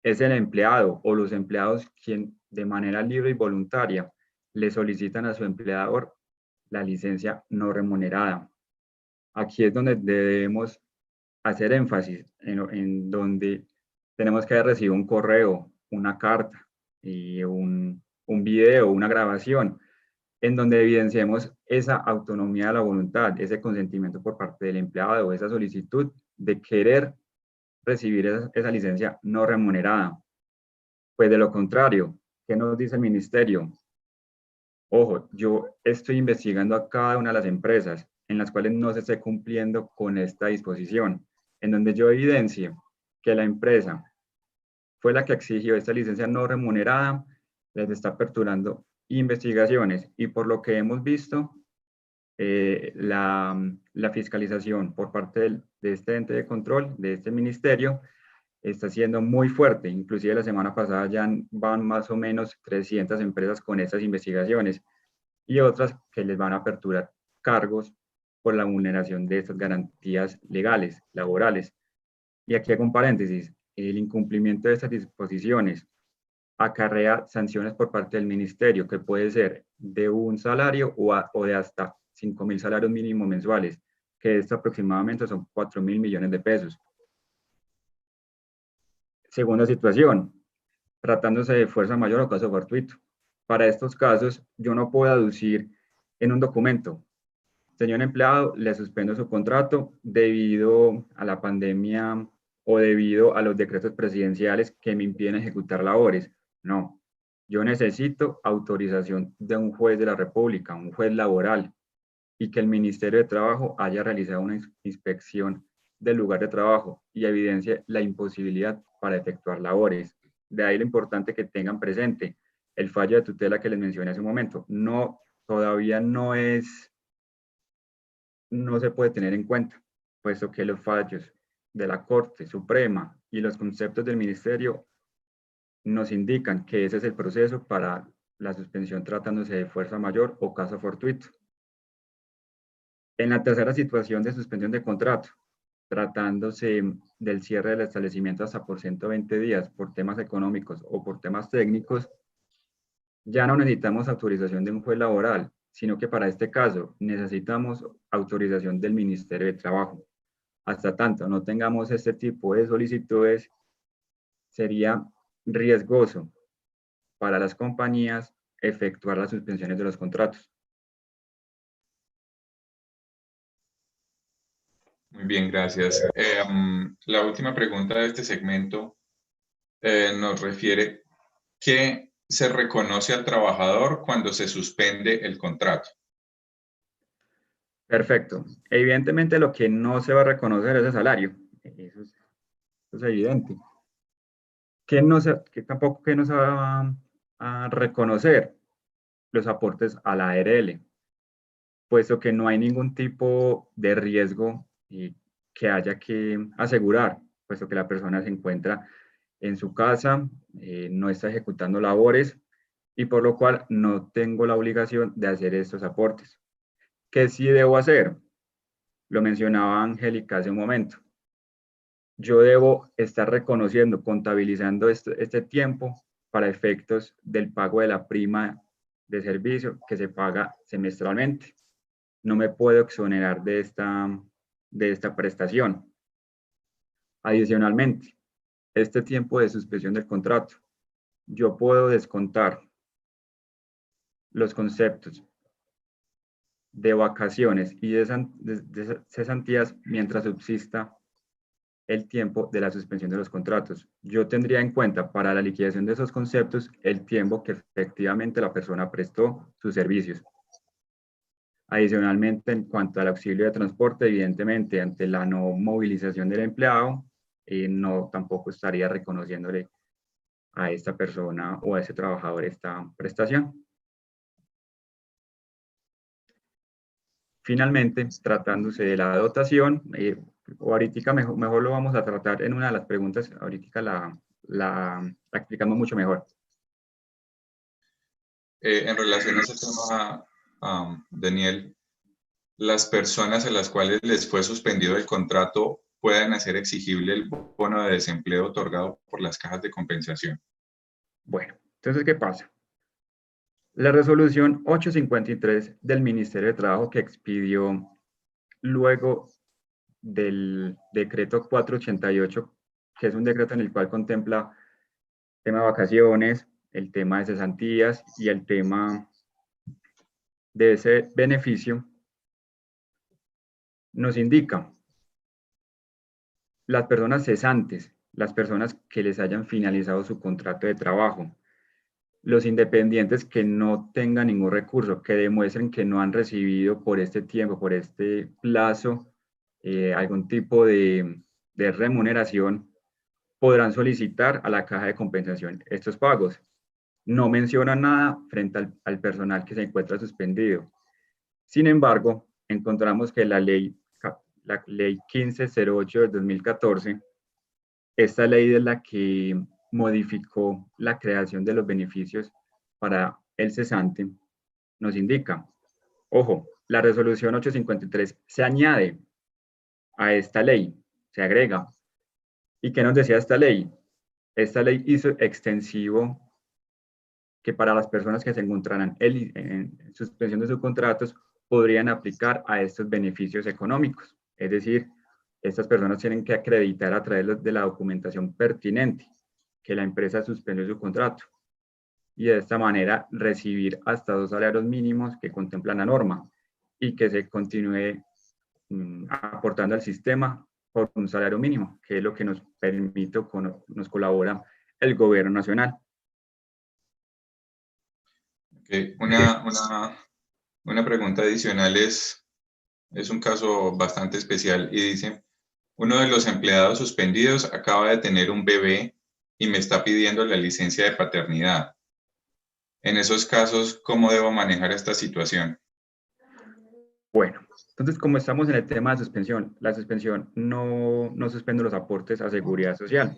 Es el empleado o los empleados quien de manera libre y voluntaria le solicitan a su empleador la licencia no remunerada. Aquí es donde debemos hacer énfasis, en donde tenemos que haber recibido un correo, una carta y un video, una grabación, en donde evidenciemos esa autonomía de la voluntad, ese consentimiento por parte del empleado, esa solicitud de querer recibir esa licencia no remunerada. Pues de lo contrario, ¿qué nos dice el ministerio? Ojo, yo estoy investigando a cada una de las empresas en las cuales no se esté cumpliendo con esta disposición, en donde yo evidencie que la empresa fue la que exigió esta licencia no remunerada, les está aperturando investigaciones, y por lo que hemos visto, la fiscalización por parte de este ente de control, de este ministerio, está siendo muy fuerte. Inclusive la semana pasada ya van más o menos 300 empresas con estas investigaciones y otras que les van a aperturar cargos por la vulneración de estas garantías legales, laborales. Y aquí hago un paréntesis: el incumplimiento de estas disposiciones acarrea sanciones por parte del ministerio, que puede ser de un salario o de hasta 5.000 salarios mínimos mensuales, que esto aproximadamente son 4.000 millones de pesos. Segunda situación, tratándose de fuerza mayor o caso fortuito. Para estos casos, yo no puedo aducir en un documento: señor empleado, le suspendo su contrato debido a la pandemia o debido a los decretos presidenciales que me impiden ejecutar labores. No, yo necesito autorización de un juez de la República, un juez laboral, y que el Ministerio de Trabajo haya realizado una inspección del lugar de trabajo y evidencie la imposibilidad para efectuar labores. De ahí lo importante que tengan presente el fallo de tutela que les mencioné hace un momento. No, todavía no se puede tener en cuenta, puesto que los fallos de la Corte Suprema y los conceptos del Ministerio nos indican que ese es el proceso para la suspensión tratándose de fuerza mayor o caso fortuito. En la tercera situación de suspensión de contrato, tratándose del cierre del establecimiento hasta por 120 días por temas económicos o por temas técnicos, ya no necesitamos autorización de un juez laboral, sino que para este caso necesitamos autorización del Ministerio de Trabajo. Hasta tanto no tengamos este tipo de solicitudes, sería riesgoso para las compañías efectuar las suspensiones de los contratos. Muy bien, gracias. La última pregunta de este segmento nos refiere: ¿qué se reconoce al trabajador cuando se suspende el contrato? Perfecto. Evidentemente lo que no se va a reconocer es el salario. Eso es evidente. Que tampoco no se va a reconocer los aportes a la ARL, puesto que no hay ningún tipo de riesgo que haya que asegurar, puesto que la persona se encuentra en su casa, no está ejecutando labores, y por lo cual no tengo la obligación de hacer estos aportes. ¿Qué sí debo hacer? Lo mencionaba Angélica hace un momento. Yo debo estar reconociendo, contabilizando este tiempo para efectos del pago de la prima de servicio que se paga semestralmente. No me puedo exonerar de esta prestación. Adicionalmente, este tiempo de suspensión del contrato, yo puedo descontar los conceptos de vacaciones y de cesantías mientras subsista el tiempo de la suspensión de los contratos. Yo tendría en cuenta para la liquidación de esos conceptos el tiempo que efectivamente la persona prestó sus servicios. Adicionalmente, en cuanto al auxilio de transporte, evidentemente, ante la no movilización del empleado, no tampoco estaría reconociéndole a esta persona o a ese trabajador esta prestación. Finalmente, tratándose de la dotación, ahorita mejor lo vamos a tratar en una de las preguntas, ahorita la explicamos mucho mejor. En relación a ese tema, Daniel, las personas a las cuales les fue suspendido el contrato pueden hacer exigible el bono de desempleo otorgado por las cajas de compensación. Bueno, entonces, ¿qué pasa? La resolución 853 del Ministerio de Trabajo, que expidió luego del decreto 488, que es un decreto en el cual contempla el tema de vacaciones, el tema de cesantías y el tema de ese beneficio, nos indica las personas cesantes, las personas que les hayan finalizado su contrato de trabajo, los independientes que no tengan ningún recurso, que demuestren que no han recibido por este tiempo, por este plazo, algún tipo de remuneración, podrán solicitar a la caja de compensación estos pagos. No menciona nada frente al personal que se encuentra suspendido. Sin embargo, encontramos que la ley 1508 del 2014, esta ley es la que modificó la creación de los beneficios para el cesante, nos indica, ojo, la resolución 853 se añade a esta ley, se agrega. ¿Y qué nos decía esta ley? Esta ley hizo extensivo que para las personas que se encontraran en suspensión de sus contratos podrían aplicar a estos beneficios económicos. Es decir, estas personas tienen que acreditar a través de la documentación pertinente que la empresa suspendió su contrato y de esta manera recibir hasta 2 salarios mínimos que contemplan la norma y que se continúe aportando al sistema por un salario mínimo, que es lo que nos permite, nos colabora el gobierno nacional. Okay. Una pregunta adicional es un caso bastante especial y dice, uno de los empleados suspendidos acaba de tener un bebé y me está pidiendo la licencia de paternidad. En esos casos, ¿cómo debo manejar esta situación? Bueno, entonces como estamos en el tema de suspensión, la suspensión no suspende los aportes a seguridad social,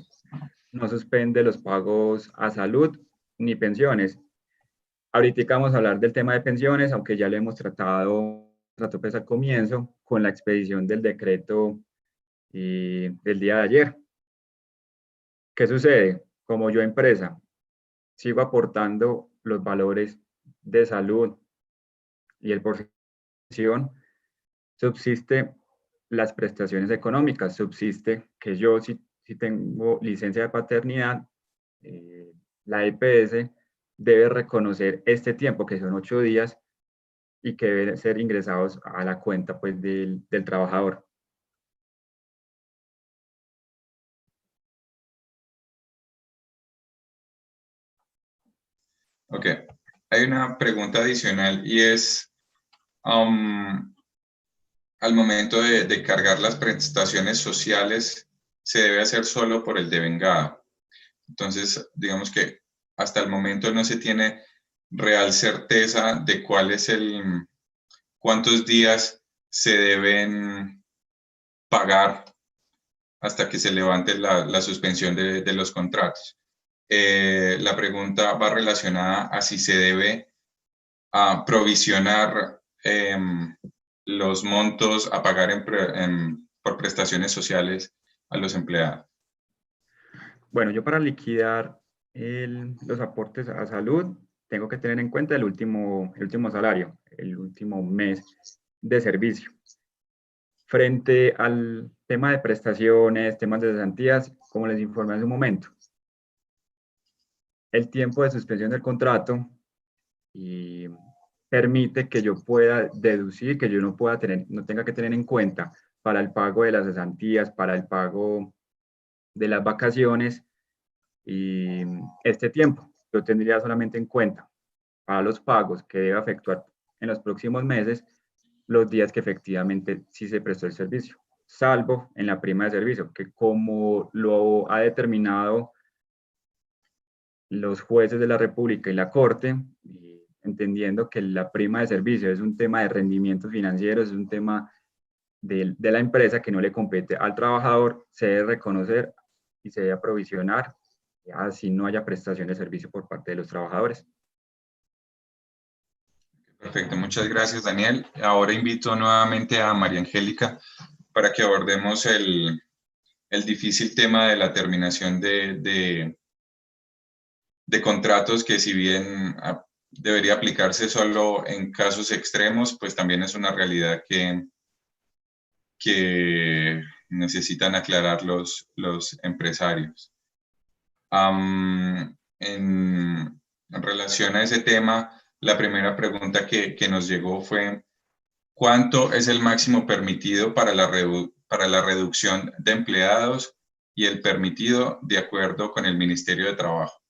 no suspende los pagos a salud ni pensiones. Ahorita vamos a hablar del tema de pensiones, aunque ya lo hemos tratado pues, al comienzo con la expedición del decreto del día de ayer. ¿Qué sucede? Como yo empresa sigo aportando los valores de salud y el porcentaje de pensión, subsiste las prestaciones económicas, subsiste que yo si tengo licencia de paternidad, la EPS debe reconocer este tiempo, que son 8 días, y que deben ser ingresados a la cuenta pues, del trabajador. Ok, hay una pregunta adicional y es, al momento de cargar las prestaciones sociales, se debe hacer solo por el devengado. Entonces, digamos que hasta el momento no se tiene real certeza de cuántos días se deben pagar hasta que se levante la suspensión de los contratos. La pregunta va relacionada a si se debe provisionar los montos a pagar por prestaciones sociales a los empleados. Bueno, yo para liquidar los aportes a salud tengo que tener en cuenta el último salario, el último mes de servicio. Frente al tema de prestaciones, temas de cesantías, como les informé hace un momento, el tiempo de suspensión del contrato permite que yo pueda deducir, que yo no tenga que tener en cuenta para el pago de las cesantías, para el pago de las vacaciones, y este tiempo yo tendría solamente en cuenta para los pagos que debe efectuar en los próximos meses, los días que efectivamente sí se prestó el servicio, salvo en la prima de servicio, que como lo ha determinado los jueces de la República y la Corte, entendiendo que la prima de servicio es un tema de rendimientos financieros, es un tema de la empresa que no le compete al trabajador, se debe reconocer y se debe aprovisionar, así no haya prestación de servicio por parte de los trabajadores. Perfecto, muchas gracias, Daniel. Ahora invito nuevamente a María Angélica para que abordemos el difícil tema de la terminación de contratos, que si bien debería aplicarse solo en casos extremos, pues también es una realidad que necesitan aclarar los empresarios. En relación a ese tema, la primera pregunta que nos llegó fue, ¿cuánto es el máximo permitido para la reducción de empleados y el permitido de acuerdo con el Ministerio de Trabajo?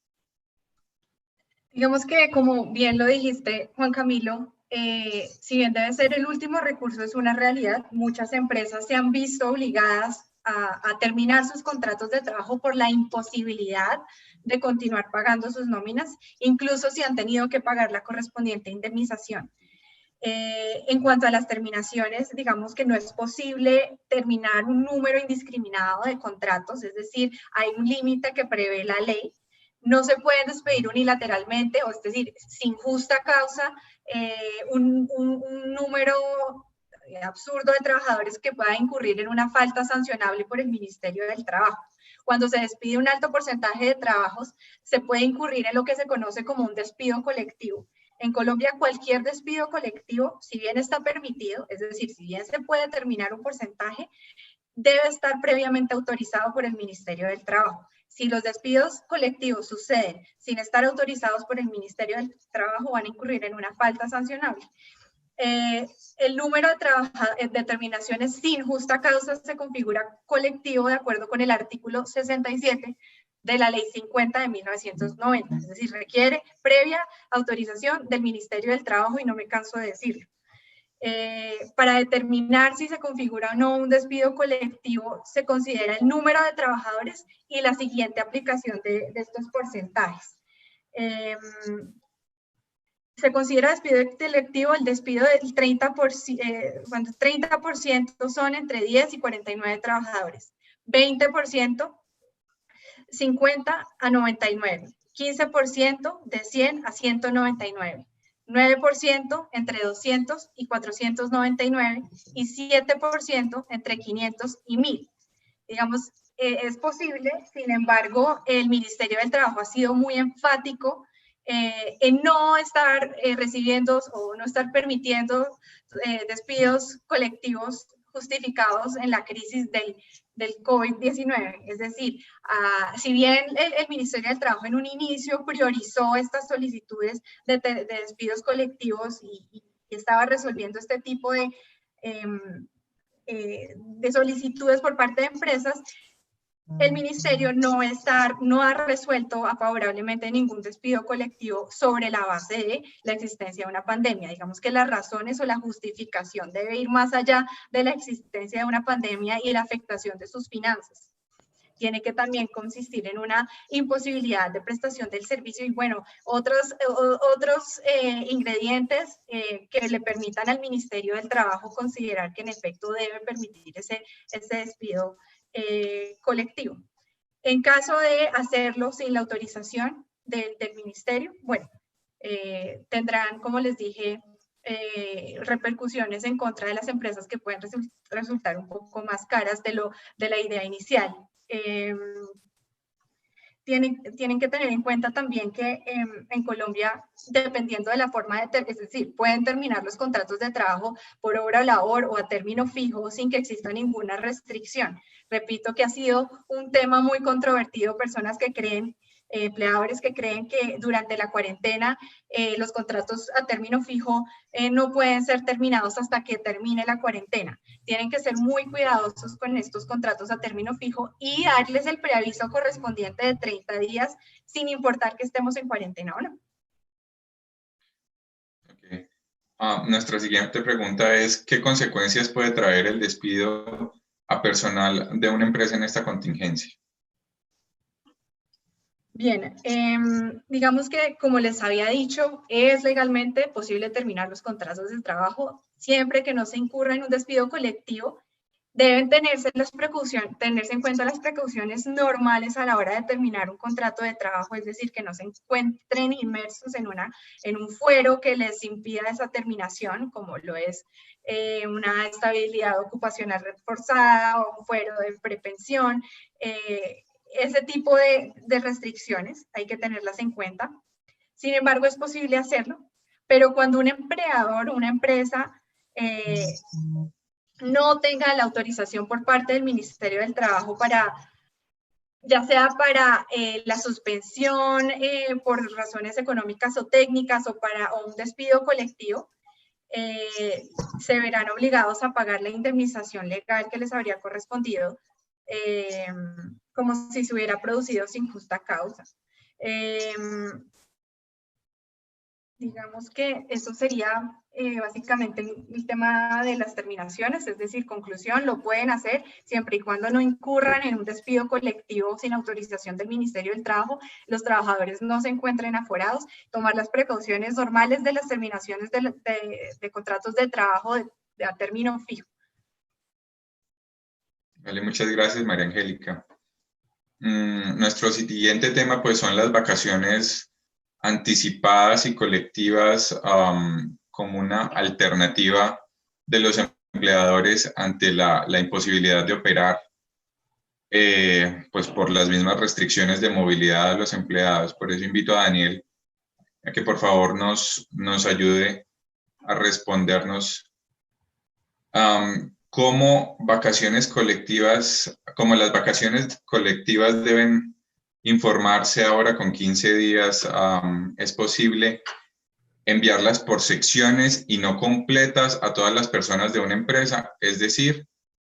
Digamos que, como bien lo dijiste, Juan Camilo, si bien debe ser el último recurso, es una realidad. Muchas empresas se han visto obligadas a terminar sus contratos de trabajo por la imposibilidad de continuar pagando sus nóminas, incluso si han tenido que pagar la correspondiente indemnización. En cuanto a las terminaciones, digamos que no es posible terminar un número indiscriminado de contratos, es decir, hay un límite que prevé la ley. No se pueden despedir unilateralmente, o es decir, sin justa causa, un número absurdo de trabajadores que pueda incurrir en una falta sancionable por el Ministerio del Trabajo. Cuando se despide un alto porcentaje de trabajos, se puede incurrir en lo que se conoce como un despido colectivo. En Colombia, cualquier despido colectivo, si bien está permitido, es decir, si bien se puede terminar un porcentaje, debe estar previamente autorizado por el Ministerio del Trabajo. Si los despidos colectivos suceden sin estar autorizados por el Ministerio del Trabajo, van a incurrir en una falta sancionable. El número de terminaciones sin justa causa se configura colectivo de acuerdo con el artículo 67 de la Ley 50 de 1990. Es decir, requiere previa autorización del Ministerio del Trabajo y no me canso de decirlo. Para determinar si se configura o no un despido colectivo, se considera el número de trabajadores y la siguiente aplicación de estos porcentajes. Se considera despido colectivo el despido del 30%, cuando 30% son entre 10 y 49 trabajadores, 20% 50 a 99, 15% de 100 a 199, 9% entre 200 y 499 y 7% entre 500 y 1000. Digamos, es posible, sin embargo, el Ministerio del Trabajo ha sido muy enfático en no estar recibiendo o no estar permitiendo despidos colectivos justificados en la crisis del COVID-19. Es decir, si bien el Ministerio del Trabajo en un inicio priorizó estas solicitudes de despidos colectivos y estaba resolviendo este tipo de solicitudes por parte de empresas, el Ministerio no ha resuelto favorablemente ningún despido colectivo sobre la base de la existencia de una pandemia. Digamos que las razones o la justificación debe ir más allá de la existencia de una pandemia y la afectación de sus finanzas. Tiene que también consistir en una imposibilidad de prestación del servicio y, bueno, otros ingredientes que le permitan al Ministerio del Trabajo considerar que en efecto debe permitir ese despido colectivo. En caso de hacerlo sin la autorización del Ministerio, bueno, tendrán, como les dije, repercusiones en contra de las empresas que pueden resultar un poco más caras de la idea inicial. Tienen que tener en cuenta también que en Colombia, dependiendo de la forma es decir, pueden terminar los contratos de trabajo por obra o labor o a término fijo sin que exista ninguna restricción. Repito que ha sido un tema muy controvertido, personas que creen, empleadores que creen que durante la cuarentena los contratos a término fijo no pueden ser terminados hasta que termine la cuarentena. Tienen que ser muy cuidadosos con estos contratos a término fijo y darles el preaviso correspondiente de 30 días, sin importar que estemos en cuarentena o no. Okay. Nuestra siguiente pregunta es, ¿qué consecuencias puede traer el despido a personal de una empresa en esta contingencia? Bien, digamos que, como les había dicho, es legalmente posible terminar los contratos de trabajo siempre que no se incurra en un despido colectivo. Deben tenerse en cuenta las precauciones normales a la hora de terminar un contrato de trabajo, es decir, que no se encuentren inmersos en un fuero que les impida esa terminación, como lo es una estabilidad ocupacional reforzada o un fuero de prepensión. Ese tipo de restricciones hay que tenerlas en cuenta. Sin embargo, es posible hacerlo, pero cuando un empleador, una empresa, no tenga la autorización por parte del Ministerio del Trabajo ya sea para la suspensión por razones económicas o técnicas o un despido colectivo, se verán obligados a pagar la indemnización legal que les habría correspondido como si se hubiera producido sin justa causa. Digamos que eso sería básicamente el tema de las terminaciones, es decir, conclusión, lo pueden hacer siempre y cuando no incurran en un despido colectivo sin autorización del Ministerio del Trabajo, los trabajadores no se encuentren aforados, tomar las precauciones normales de las terminaciones de contratos de trabajo a término fijo. Vale, muchas gracias, María Angélica. Nuestro siguiente tema pues son las vacaciones anticipadas y colectivas como una alternativa de los empleadores ante la imposibilidad de operar pues por las mismas restricciones de movilidad de los empleados. Por eso invito a Daniel a que por favor nos ayude a respondernos cómo las vacaciones colectivas deben informarse ahora con 15 días. Es posible enviarlas por secciones y no completas a todas las personas de una empresa, es decir,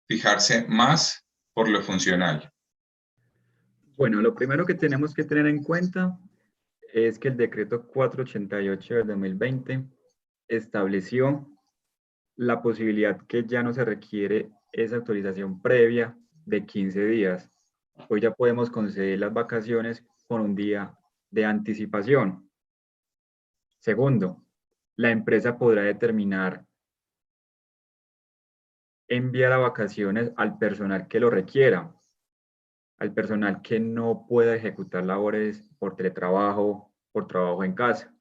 fijarse más por lo funcional. Bueno, lo primero que tenemos que tener en cuenta es que el decreto 488 del 2020 estableció la posibilidad que ya no se requiere esa autorización previa de 15 días. Hoy ya podemos conceder las vacaciones con un día de anticipación. Segundo, la empresa podrá determinar enviar a vacaciones al personal que lo requiera, al personal que no pueda ejecutar labores por teletrabajo, por trabajo en casa.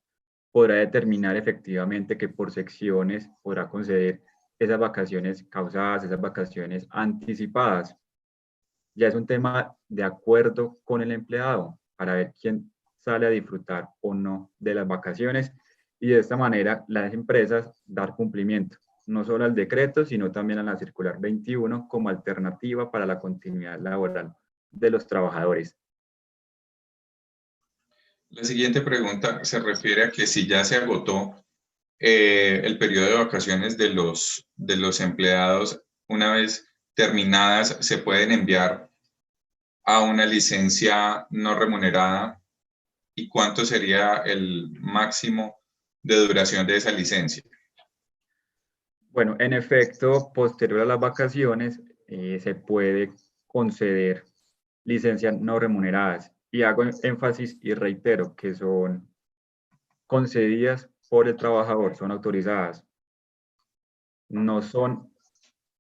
Podrá determinar efectivamente que por secciones podrá conceder esas vacaciones causadas, esas vacaciones anticipadas. Ya es un tema de acuerdo con el empleado para ver quién sale a disfrutar o no de las vacaciones y de esta manera las empresas dar cumplimiento, no solo al decreto, sino también a la circular 21 como alternativa para la continuidad laboral de los trabajadores. La siguiente pregunta se refiere a que si ya se agotó el periodo de vacaciones de los empleados, una vez terminadas, se pueden enviar a una licencia no remunerada, y cuánto sería el máximo de duración de esa licencia. Bueno, en efecto, posterior a las vacaciones se puede conceder licencias no remuneradas y hago énfasis y reitero que son concedidas por el trabajador, son autorizadas. No son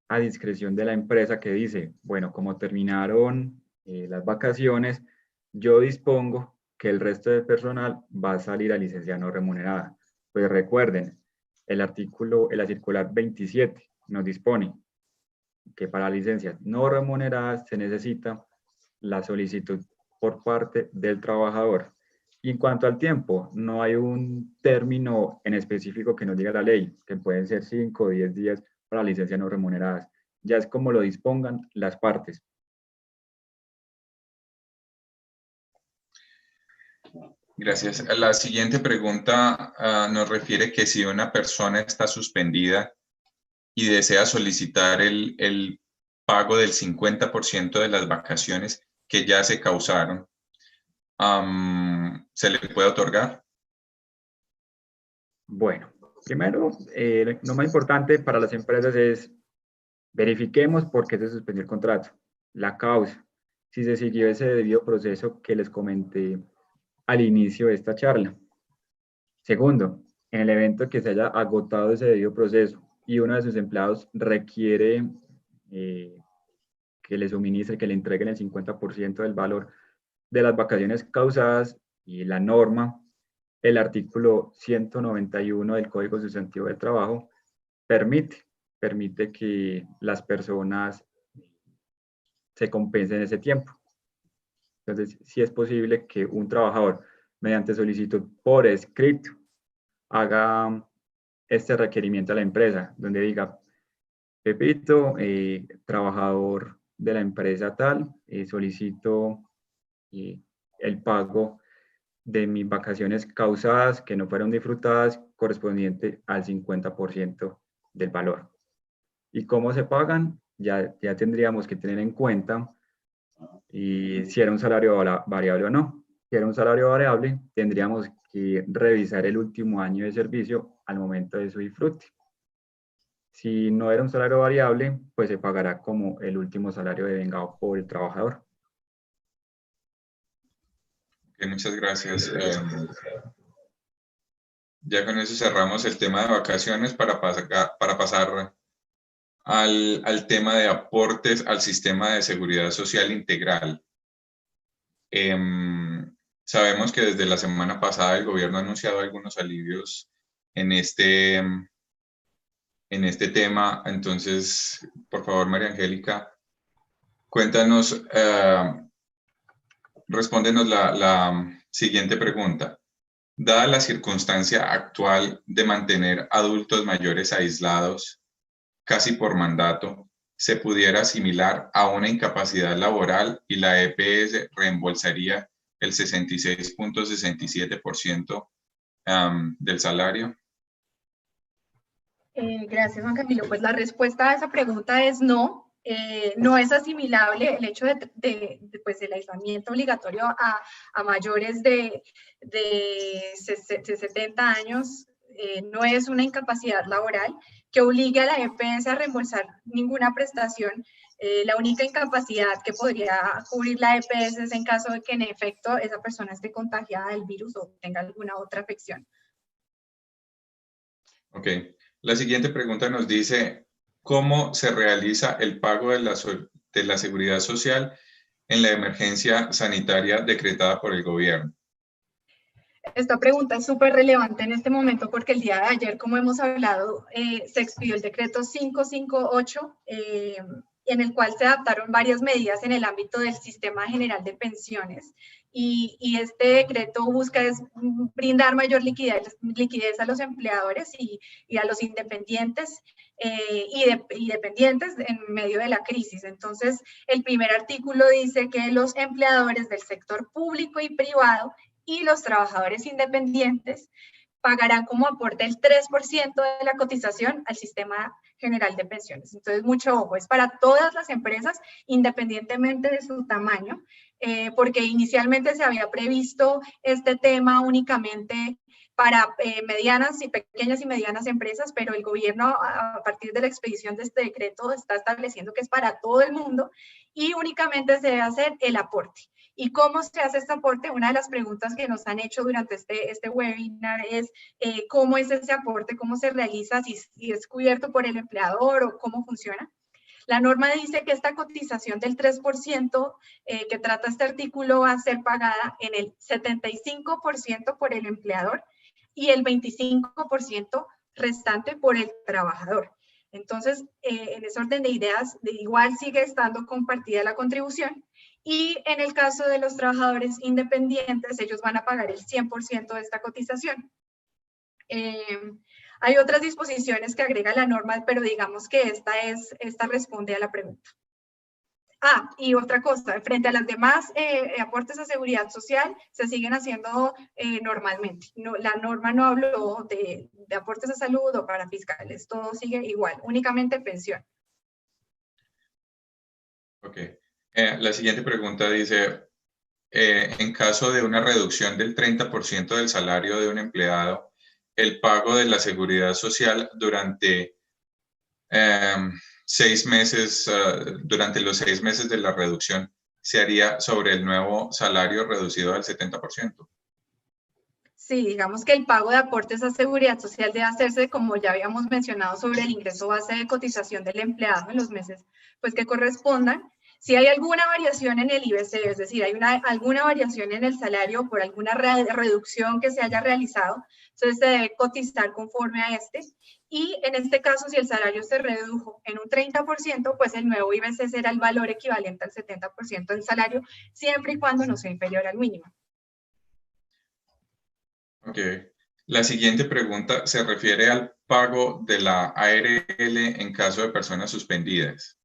a discreción de la empresa que dice, bueno, como terminaron las vacaciones, yo dispongo que el resto del personal va a salir a licencia no remunerada. Pues recuerden, la circular 27 nos dispone que para licencias no remuneradas se necesita la solicitud por parte del trabajador. Y en cuanto al tiempo, no hay un término en específico que nos diga la ley, que pueden ser 5 o 10 días para licencias no remuneradas. Ya es como lo dispongan las partes. Gracias. La siguiente pregunta nos refiere que si una persona está suspendida y desea solicitar el pago del 50% de las vacaciones que ya se causaron, ¿se le puede otorgar? Bueno, primero, lo más importante para las empresas es verifiquemos por qué se suspendió el contrato, la causa, si se siguió ese debido proceso que les comenté al inicio de esta charla. Segundo, en el evento que se haya agotado ese debido proceso y uno de sus empleados requiere que le suministre, que le entreguen el 50% del valor de las vacaciones causadas y la norma, el artículo 191 del Código Sustantivo del Trabajo, permite que las personas se compensen ese tiempo. Entonces, sí es posible que un trabajador, mediante solicitud por escrito, haga este requerimiento a la empresa, donde diga, Pepito, trabajador de la empresa tal, solicito el pago de mis vacaciones causadas que no fueron disfrutadas correspondiente al 50% del valor. ¿Y cómo se pagan? Ya tendríamos que tener en cuenta si era un salario variable o no. Si era un salario variable, tendríamos y revisar el último año de servicio al momento de su disfrute. Si no era un salario variable, pues se pagará como el último salario devengado por el trabajador. Okay, muchas gracias. Ya con eso cerramos el tema de vacaciones para pasar al tema de aportes al sistema de seguridad social integral. Sabemos que desde la semana pasada el gobierno ha anunciado algunos alivios en este tema. Entonces, por favor, María Angélica, cuéntanos, respóndenos la siguiente pregunta. Dada la circunstancia actual de mantener adultos mayores aislados, casi por mandato, se pudiera asimilar a una incapacidad laboral y la EPS reembolsaría el 66.67% del salario. Gracias, Juan Camilo. Pues la respuesta a esa pregunta es no. No es asimilable el hecho pues, del aislamiento obligatorio a mayores de 70 años. No es una incapacidad laboral que obligue a la EPS a reembolsar ninguna prestación. La única incapacidad que podría cubrir la EPS es en caso de que en efecto esa persona esté contagiada del virus o tenga alguna otra afección. Ok. La siguiente pregunta nos dice, ¿cómo se realiza el pago de la seguridad social en la emergencia sanitaria decretada por el gobierno? Esta pregunta es súper relevante en este momento porque el día de ayer, como hemos hablado, se expidió el decreto 558, en el cual se adaptaron varias medidas en el ámbito del Sistema General de Pensiones. Y este decreto busca brindar mayor liquidez a los empleadores y a los independientes y dependientes en medio de la crisis. Entonces, el primer artículo dice que los empleadores del sector público y privado y los trabajadores independientes pagarán como aporte el 3% de la cotización al Sistema General de Pensiones. Entonces, mucho ojo, es para todas las empresas, independientemente de su tamaño, porque inicialmente se había previsto este tema únicamente para pequeñas y medianas empresas, pero el gobierno, a partir de la expedición de este decreto, está estableciendo que es para todo el mundo y únicamente se debe hacer el aporte. ¿Y cómo se hace este aporte? Una de las preguntas que nos han hecho durante este webinar es ¿cómo es ese aporte? ¿Cómo se realiza? ¿Si es cubierto por el empleador o cómo funciona? La norma dice que esta cotización del 3% que trata este artículo va a ser pagada en el 75% por el empleador y el 25% restante por el trabajador. Entonces, en ese orden de ideas, igual sigue estando compartida la contribución. Y en el caso de los trabajadores independientes, ellos van a pagar el 100% de esta cotización. Hay otras disposiciones que agrega la norma, pero digamos que esta responde a la pregunta. Y otra cosa, frente a las demás aportes a seguridad social, se siguen haciendo normalmente. La norma no habló de aportes a salud o para fiscales, todo sigue igual, únicamente pensión. Ok. La siguiente pregunta dice, en caso de una reducción del 30% del salario de un empleado, el pago de la seguridad social durante 6 meses, durante los 6 meses de la reducción, se haría sobre el nuevo salario reducido al 70%. Sí, digamos que el pago de aportes a seguridad social debe hacerse, como ya habíamos mencionado, sobre el ingreso base de cotización del empleado en los meses pues, que correspondan. Si hay alguna variación en el IBC, es decir, hay alguna variación en el salario por alguna reducción que se haya realizado, entonces se debe cotizar conforme a este. Y en este caso, si el salario se redujo en un 30%, pues el nuevo IBC será el valor equivalente al 70% del salario, siempre y cuando no sea inferior al mínimo. Ok. La siguiente pregunta se refiere al pago de la ARL en caso de personas suspendidas.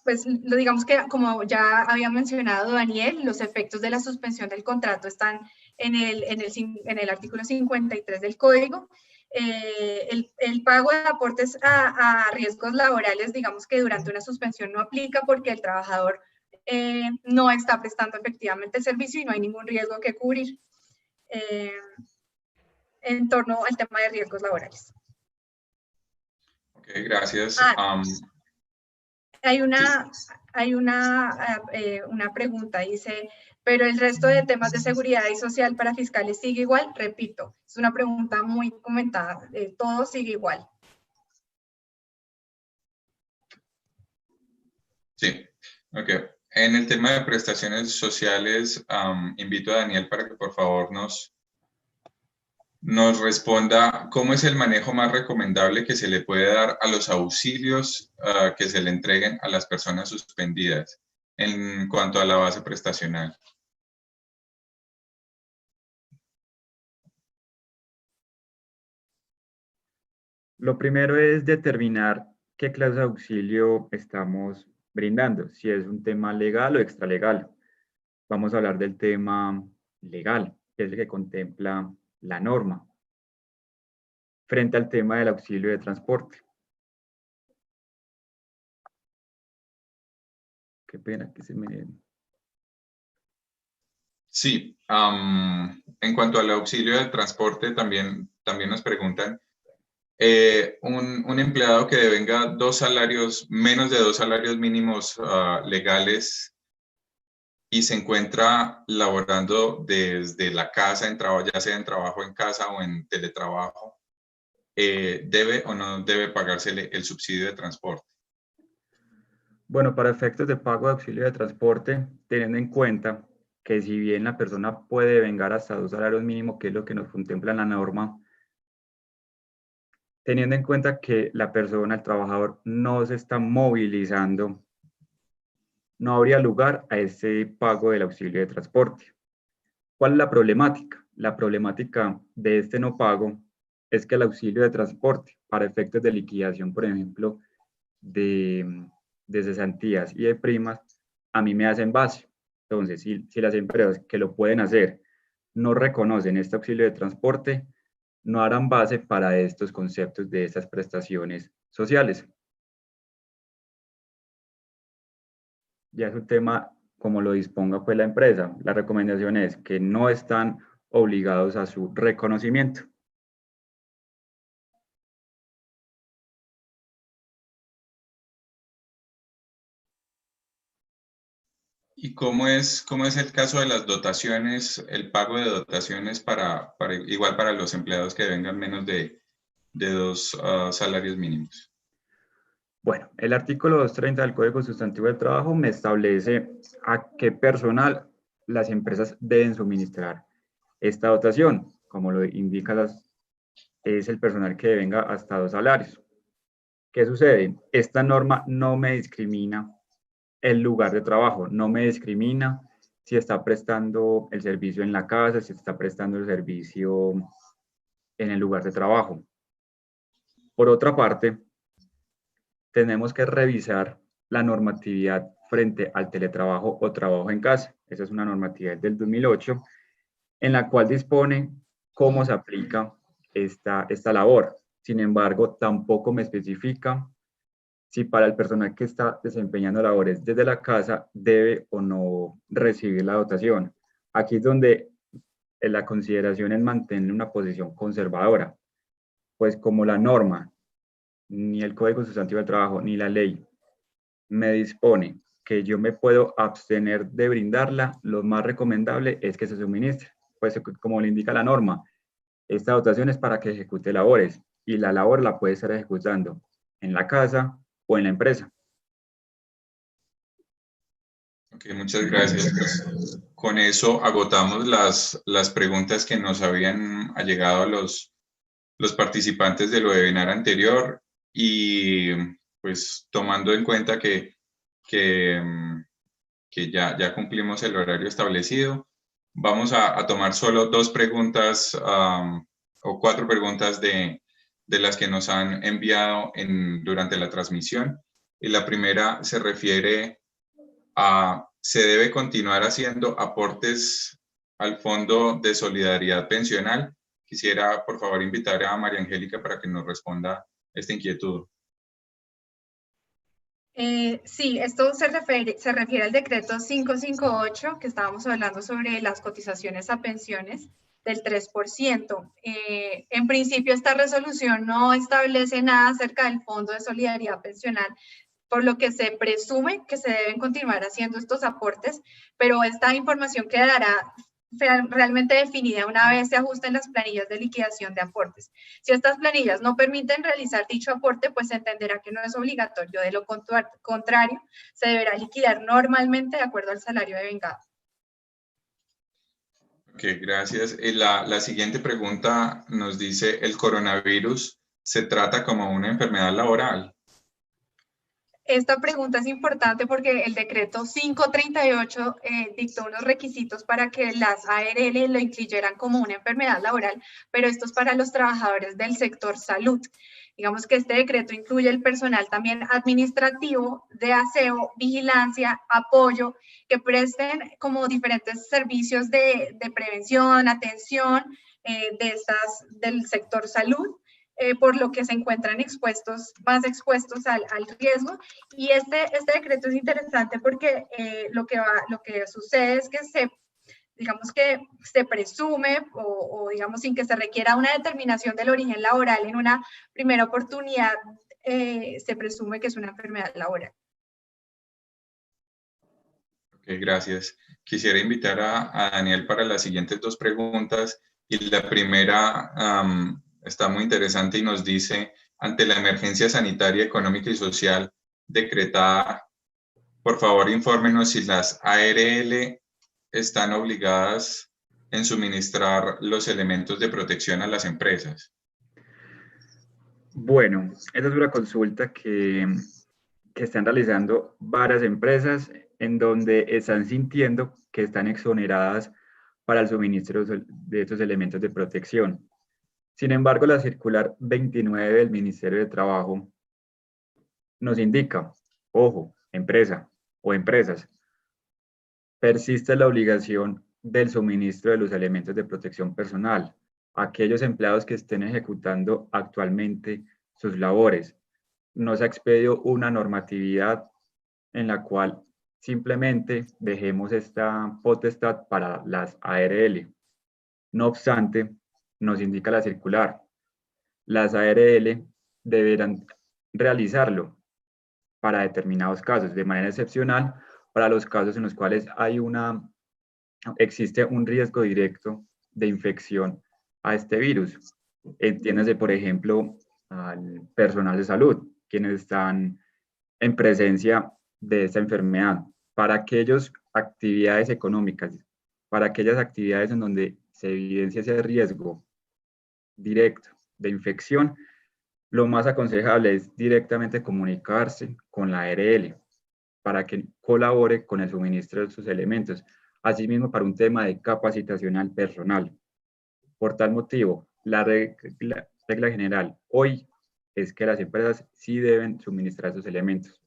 Pues lo digamos que como ya había mencionado Daniel, los efectos de la suspensión del contrato están en el artículo 53 del código. El pago de aportes a riesgos laborales, digamos que durante una suspensión no aplica porque el trabajador no está prestando efectivamente el servicio y no hay ningún riesgo que cubrir en torno al tema de riesgos laborales. Ok, gracias. Hay una pregunta, dice, ¿pero el resto de temas de seguridad y social para fiscales sigue igual? Repito, es una pregunta muy comentada, todo sigue igual. Sí, ok. En el tema de prestaciones sociales, invito a Daniel para que por favor nos responda cómo es el manejo más recomendable que se le puede dar a los auxilios que se le entreguen a las personas suspendidas en cuanto a la base prestacional. Lo primero es determinar qué clase de auxilio estamos brindando, si es un tema legal o extralegal. Vamos a hablar del tema legal, que es el que contempla la norma, frente al tema del auxilio de transporte. Qué pena que se me... Sí, en cuanto al auxilio de transporte, también nos preguntan, un empleado que devenga menos de 2 salarios mínimos legales y se encuentra laborando desde la casa, ya sea en trabajo en casa o en teletrabajo, ¿debe o no debe pagársele el subsidio de transporte? Bueno, para efectos de pago de auxilio de transporte, teniendo en cuenta que si bien la persona puede vengar hasta 2 salarios mínimos, que es lo que nos contempla en la norma, teniendo en cuenta que la persona, el trabajador, no se está movilizando, no habría lugar a ese pago del auxilio de transporte. ¿Cuál es la problemática? La problemática de este no pago es que el auxilio de transporte, para efectos de liquidación, por ejemplo, de cesantías y de primas, a mí me hacen base. Entonces, si las empresas que lo pueden hacer no reconocen este auxilio de transporte, no harán base para estos conceptos de estas prestaciones sociales. Ya es un tema como lo disponga pues la empresa. La recomendación es que no están obligados a su reconocimiento. ¿Y cómo es el caso de las dotaciones, el pago de dotaciones igual para los empleados que vengan menos de 2 salarios mínimos? Bueno, el artículo 230 del Código Sustantivo del Trabajo me establece a qué personal las empresas deben suministrar esta dotación. Como lo indica, es el personal que venga hasta 2 salarios. ¿Qué sucede? Esta norma no me discrimina el lugar de trabajo, no me discrimina si está prestando el servicio en la casa, si está prestando el servicio en el lugar de trabajo. Por otra parte, tenemos que revisar la normatividad frente al teletrabajo o trabajo en casa. Esa es una normatividad del 2008 en la cual dispone cómo se aplica esta labor. Sin embargo, tampoco me especifica si para el personal que está desempeñando labores desde la casa debe o no recibir la dotación. Aquí es donde la consideración es mantener una posición conservadora, pues como la norma, ni el Código Sustantivo del Trabajo, ni la ley me dispone que yo me puedo abstener de brindarla, lo más recomendable es que se suministre. Pues como le indica la norma, esta dotación es para que ejecute labores y la labor la puede estar ejecutando en la casa o en la empresa. Ok, muchas gracias. Pues, con eso agotamos las preguntas que nos habían llegado a los participantes del webinar anterior y pues tomando en cuenta que ya cumplimos el horario establecido, vamos a tomar solo 2 preguntas o 4 preguntas de las que nos han enviado durante la transmisión. Y la primera se refiere a, ¿se debe continuar haciendo aportes al Fondo de Solidaridad Pensional? Quisiera, por favor, invitar a María Angélica para que nos responda esta inquietud. Sí, esto se refiere al decreto 558, que estábamos hablando sobre las cotizaciones a pensiones del 3%. En principio, esta resolución no establece nada acerca del Fondo de Solidaridad Pensional, por lo que se presume que se deben continuar haciendo estos aportes, pero esta información quedará realmente definida una vez se ajusten las planillas de liquidación de aportes. Si estas planillas no permiten realizar dicho aporte, pues se entenderá que no es obligatorio. De lo contrario, se deberá liquidar normalmente de acuerdo al salario devengado. Ok, gracias. La siguiente pregunta nos dice, ¿el coronavirus se trata como una enfermedad laboral? Esta pregunta es importante porque el decreto 538 dictó unos requisitos para que las ARL lo incluyeran como una enfermedad laboral, pero esto es para los trabajadores del sector salud. Digamos que este decreto incluye el personal también administrativo, de aseo, vigilancia, apoyo, que presten como diferentes servicios de prevención, atención del sector salud. Por lo que se encuentran más expuestos al riesgo. Y este decreto es interesante porque lo que sucede es que digamos que se presume o digamos sin que se requiera una determinación del origen laboral en una primera oportunidad, se presume que es una enfermedad laboral. Ok, gracias. Quisiera invitar a Daniel para las siguientes dos preguntas. Y la primera está muy interesante y nos dice, ante la emergencia sanitaria, económica y social decretada, por favor infórmenos si las ARL están obligadas en suministrar los elementos de protección a las empresas. Bueno, esa es una consulta que están realizando varias empresas en donde están sintiendo que están exoneradas para el suministro de estos elementos de protección. Sin embargo, la circular 29 del Ministerio de Trabajo nos indica, ojo, empresa o empresas, persiste la obligación del suministro de los elementos de protección personal a aquellos empleados que estén ejecutando actualmente sus labores. No se ha expedido una normatividad en la cual simplemente dejemos esta potestad para las ARL. No obstante, nos indica la circular, las ARL deberán realizarlo para determinados casos, de manera excepcional, para los casos en los cuales existe un riesgo directo de infección a este virus. Entiéndase, por ejemplo, al personal de salud, quienes están en presencia de esta enfermedad, para aquellas actividades económicas, para aquellas actividades en donde se evidencia ese riesgo directo de infección, lo más aconsejable es directamente comunicarse con la ARL para que colabore con el suministro de sus elementos, asimismo para un tema de capacitación al personal. Por tal motivo, la regla general hoy es que las empresas sí deben suministrar sus elementos.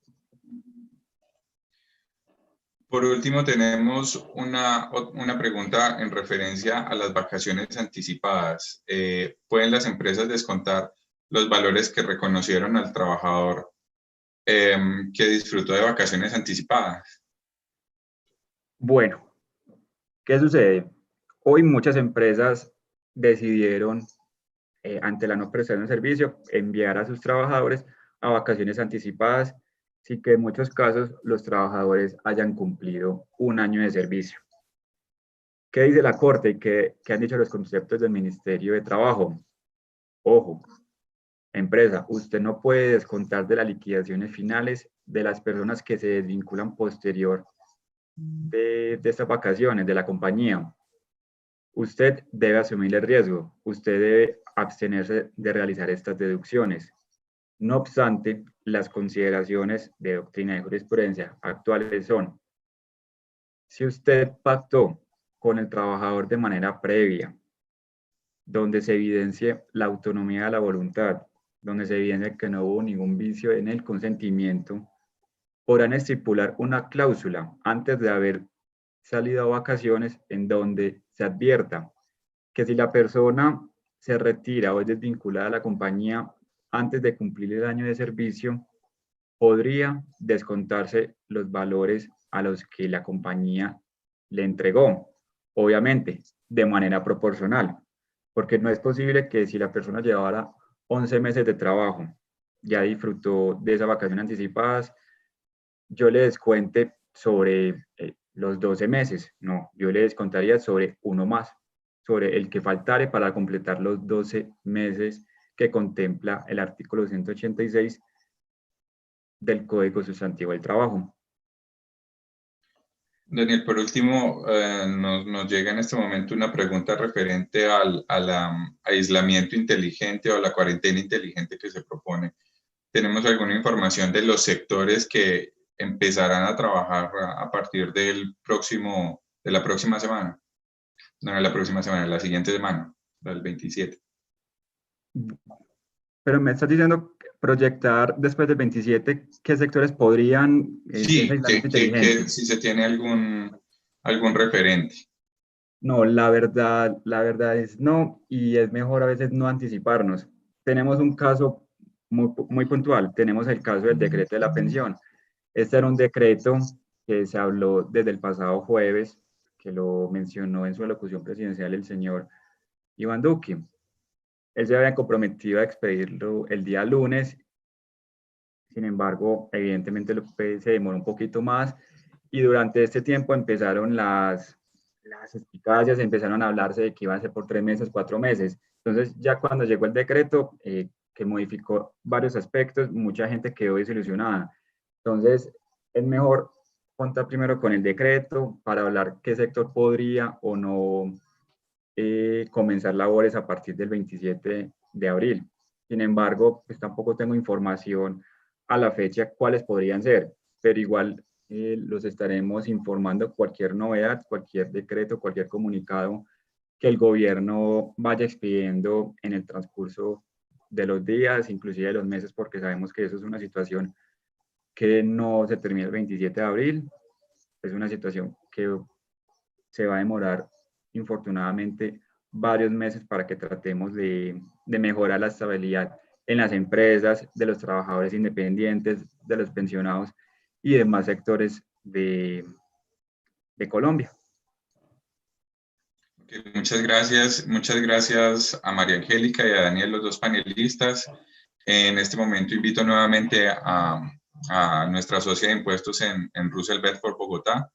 Por último, tenemos una pregunta en referencia a las vacaciones anticipadas. ¿Pueden las empresas descontar los valores que reconocieron al trabajador que disfrutó de vacaciones anticipadas? Bueno, ¿qué sucede? Hoy muchas empresas decidieron, ante la no prestación de servicio, enviar a sus trabajadores a vacaciones anticipadas, sin que en muchos casos los trabajadores hayan cumplido un año de servicio. ¿Qué dice la Corte y qué han dicho los conceptos del Ministerio de Trabajo? Ojo, empresa, usted no puede descontar de las liquidaciones finales de las personas que se desvinculan posterior de estas vacaciones de la compañía. Usted debe asumir el riesgo, usted debe abstenerse de realizar estas deducciones. No obstante, las consideraciones de doctrina de jurisprudencia actuales son: si usted pactó con el trabajador de manera previa, donde se evidencie la autonomía de la voluntad, donde se evidencie que no hubo ningún vicio en el consentimiento, podrán estipular una cláusula antes de haber salido a vacaciones en donde se advierta que si la persona se retira o es desvinculada de la compañía antes de cumplir el año de servicio, podría descontarse los valores a los que la compañía le entregó, obviamente de manera proporcional, porque no es posible que si la persona llevara 11 meses de trabajo, ya disfrutó de esas vacaciones anticipadas, yo le descuente sobre los 12 meses, no, yo le descontaría sobre uno más, sobre el que faltare para completar los 12 meses que contempla el artículo 186 del Código Sustantivo del Trabajo. Daniel, por último, nos llega en este momento una pregunta referente al aislamiento inteligente o la cuarentena inteligente que se propone. ¿Tenemos alguna información de los sectores que empezarán a trabajar a partir de la próxima semana? No, de la próxima semana, la siguiente semana, del 27. Pero me estás diciendo proyectar después del 27, ¿qué sectores podrían Sí, inteligente? si se tiene algún referente. No, la verdad es no, y es mejor a veces no anticiparnos. Tenemos un caso muy puntual, tenemos el caso del decreto de la pensión. Este era un decreto que se habló desde el pasado jueves, que lo mencionó en su alocución presidencial el señor Iván Duque. Él se había comprometido a expedirlo el día lunes, sin embargo, evidentemente se demoró un poquito más y durante este tiempo empezaron las eficacias, empezaron a hablarse de que iban a ser por 3 meses, 4 meses. Entonces, ya cuando llegó el decreto, que modificó varios aspectos, mucha gente quedó desilusionada. Entonces, es mejor contar primero con el decreto para hablar qué sector podría o no comenzar labores a partir del 27 de abril. Sin embargo, pues tampoco tengo información a la fecha cuáles podrían ser, pero igual los estaremos informando cualquier novedad, cualquier decreto, cualquier comunicado que el gobierno vaya expidiendo en el transcurso de los días, inclusive de los meses, porque sabemos que eso es una situación que no se termina el 27 de abril, es una situación que se va a demorar infortunadamente varios meses para que tratemos de mejorar la estabilidad en las empresas, de los trabajadores independientes, de los pensionados y demás sectores de Colombia. Okay, muchas gracias a María Angélica y a Daniel, los dos panelistas. En este momento invito nuevamente a nuestra socia de impuestos en Russell Bedford, Bogotá.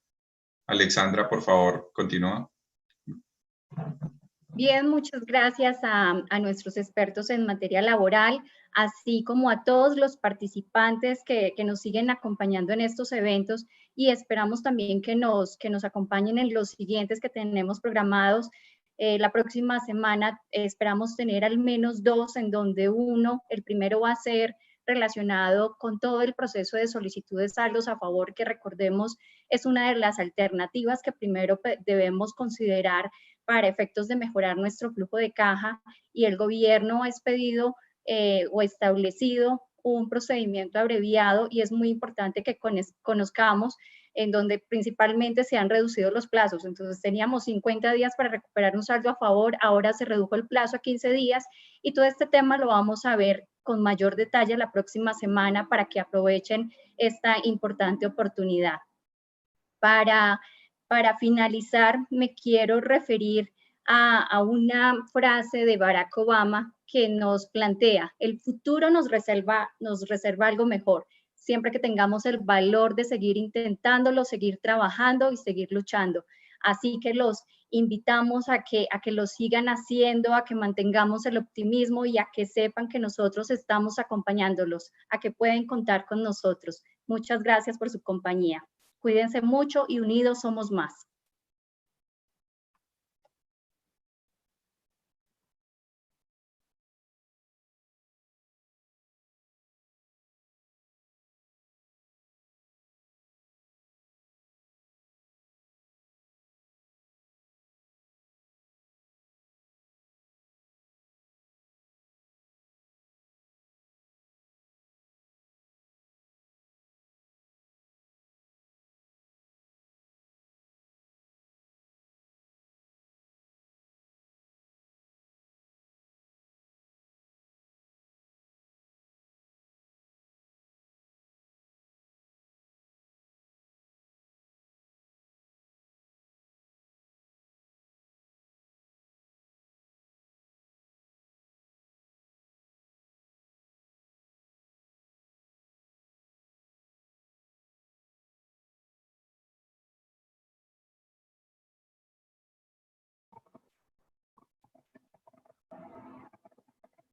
Alexandra, por favor, continúa. Bien, muchas gracias a nuestros expertos en materia laboral, así como a todos los participantes que nos siguen acompañando en estos eventos y esperamos también que nos acompañen en los siguientes que tenemos programados. La próxima semana esperamos tener al menos 2, en donde el primero va a ser relacionado con todo el proceso de solicitud de saldos a favor, que recordemos es una de las alternativas que primero debemos considerar para efectos de mejorar nuestro flujo de caja, y el gobierno ha expedido o establecido un procedimiento abreviado y es muy importante que conozcamos en donde principalmente se han reducido los plazos. Entonces teníamos 50 días para recuperar un saldo a favor, ahora se redujo el plazo a 15 días y todo este tema lo vamos a ver con mayor detalle la próxima semana para que aprovechen esta importante oportunidad. Para finalizar, me quiero referir a una frase de Barack Obama que nos plantea: el futuro nos reserva algo mejor, siempre que tengamos el valor de seguir intentándolo, seguir trabajando y seguir luchando. Así que los invitamos a que lo sigan haciendo, a que mantengamos el optimismo y a que sepan que nosotros estamos acompañándolos, a que pueden contar con nosotros. Muchas gracias por su compañía. Cuídense mucho y unidos somos más.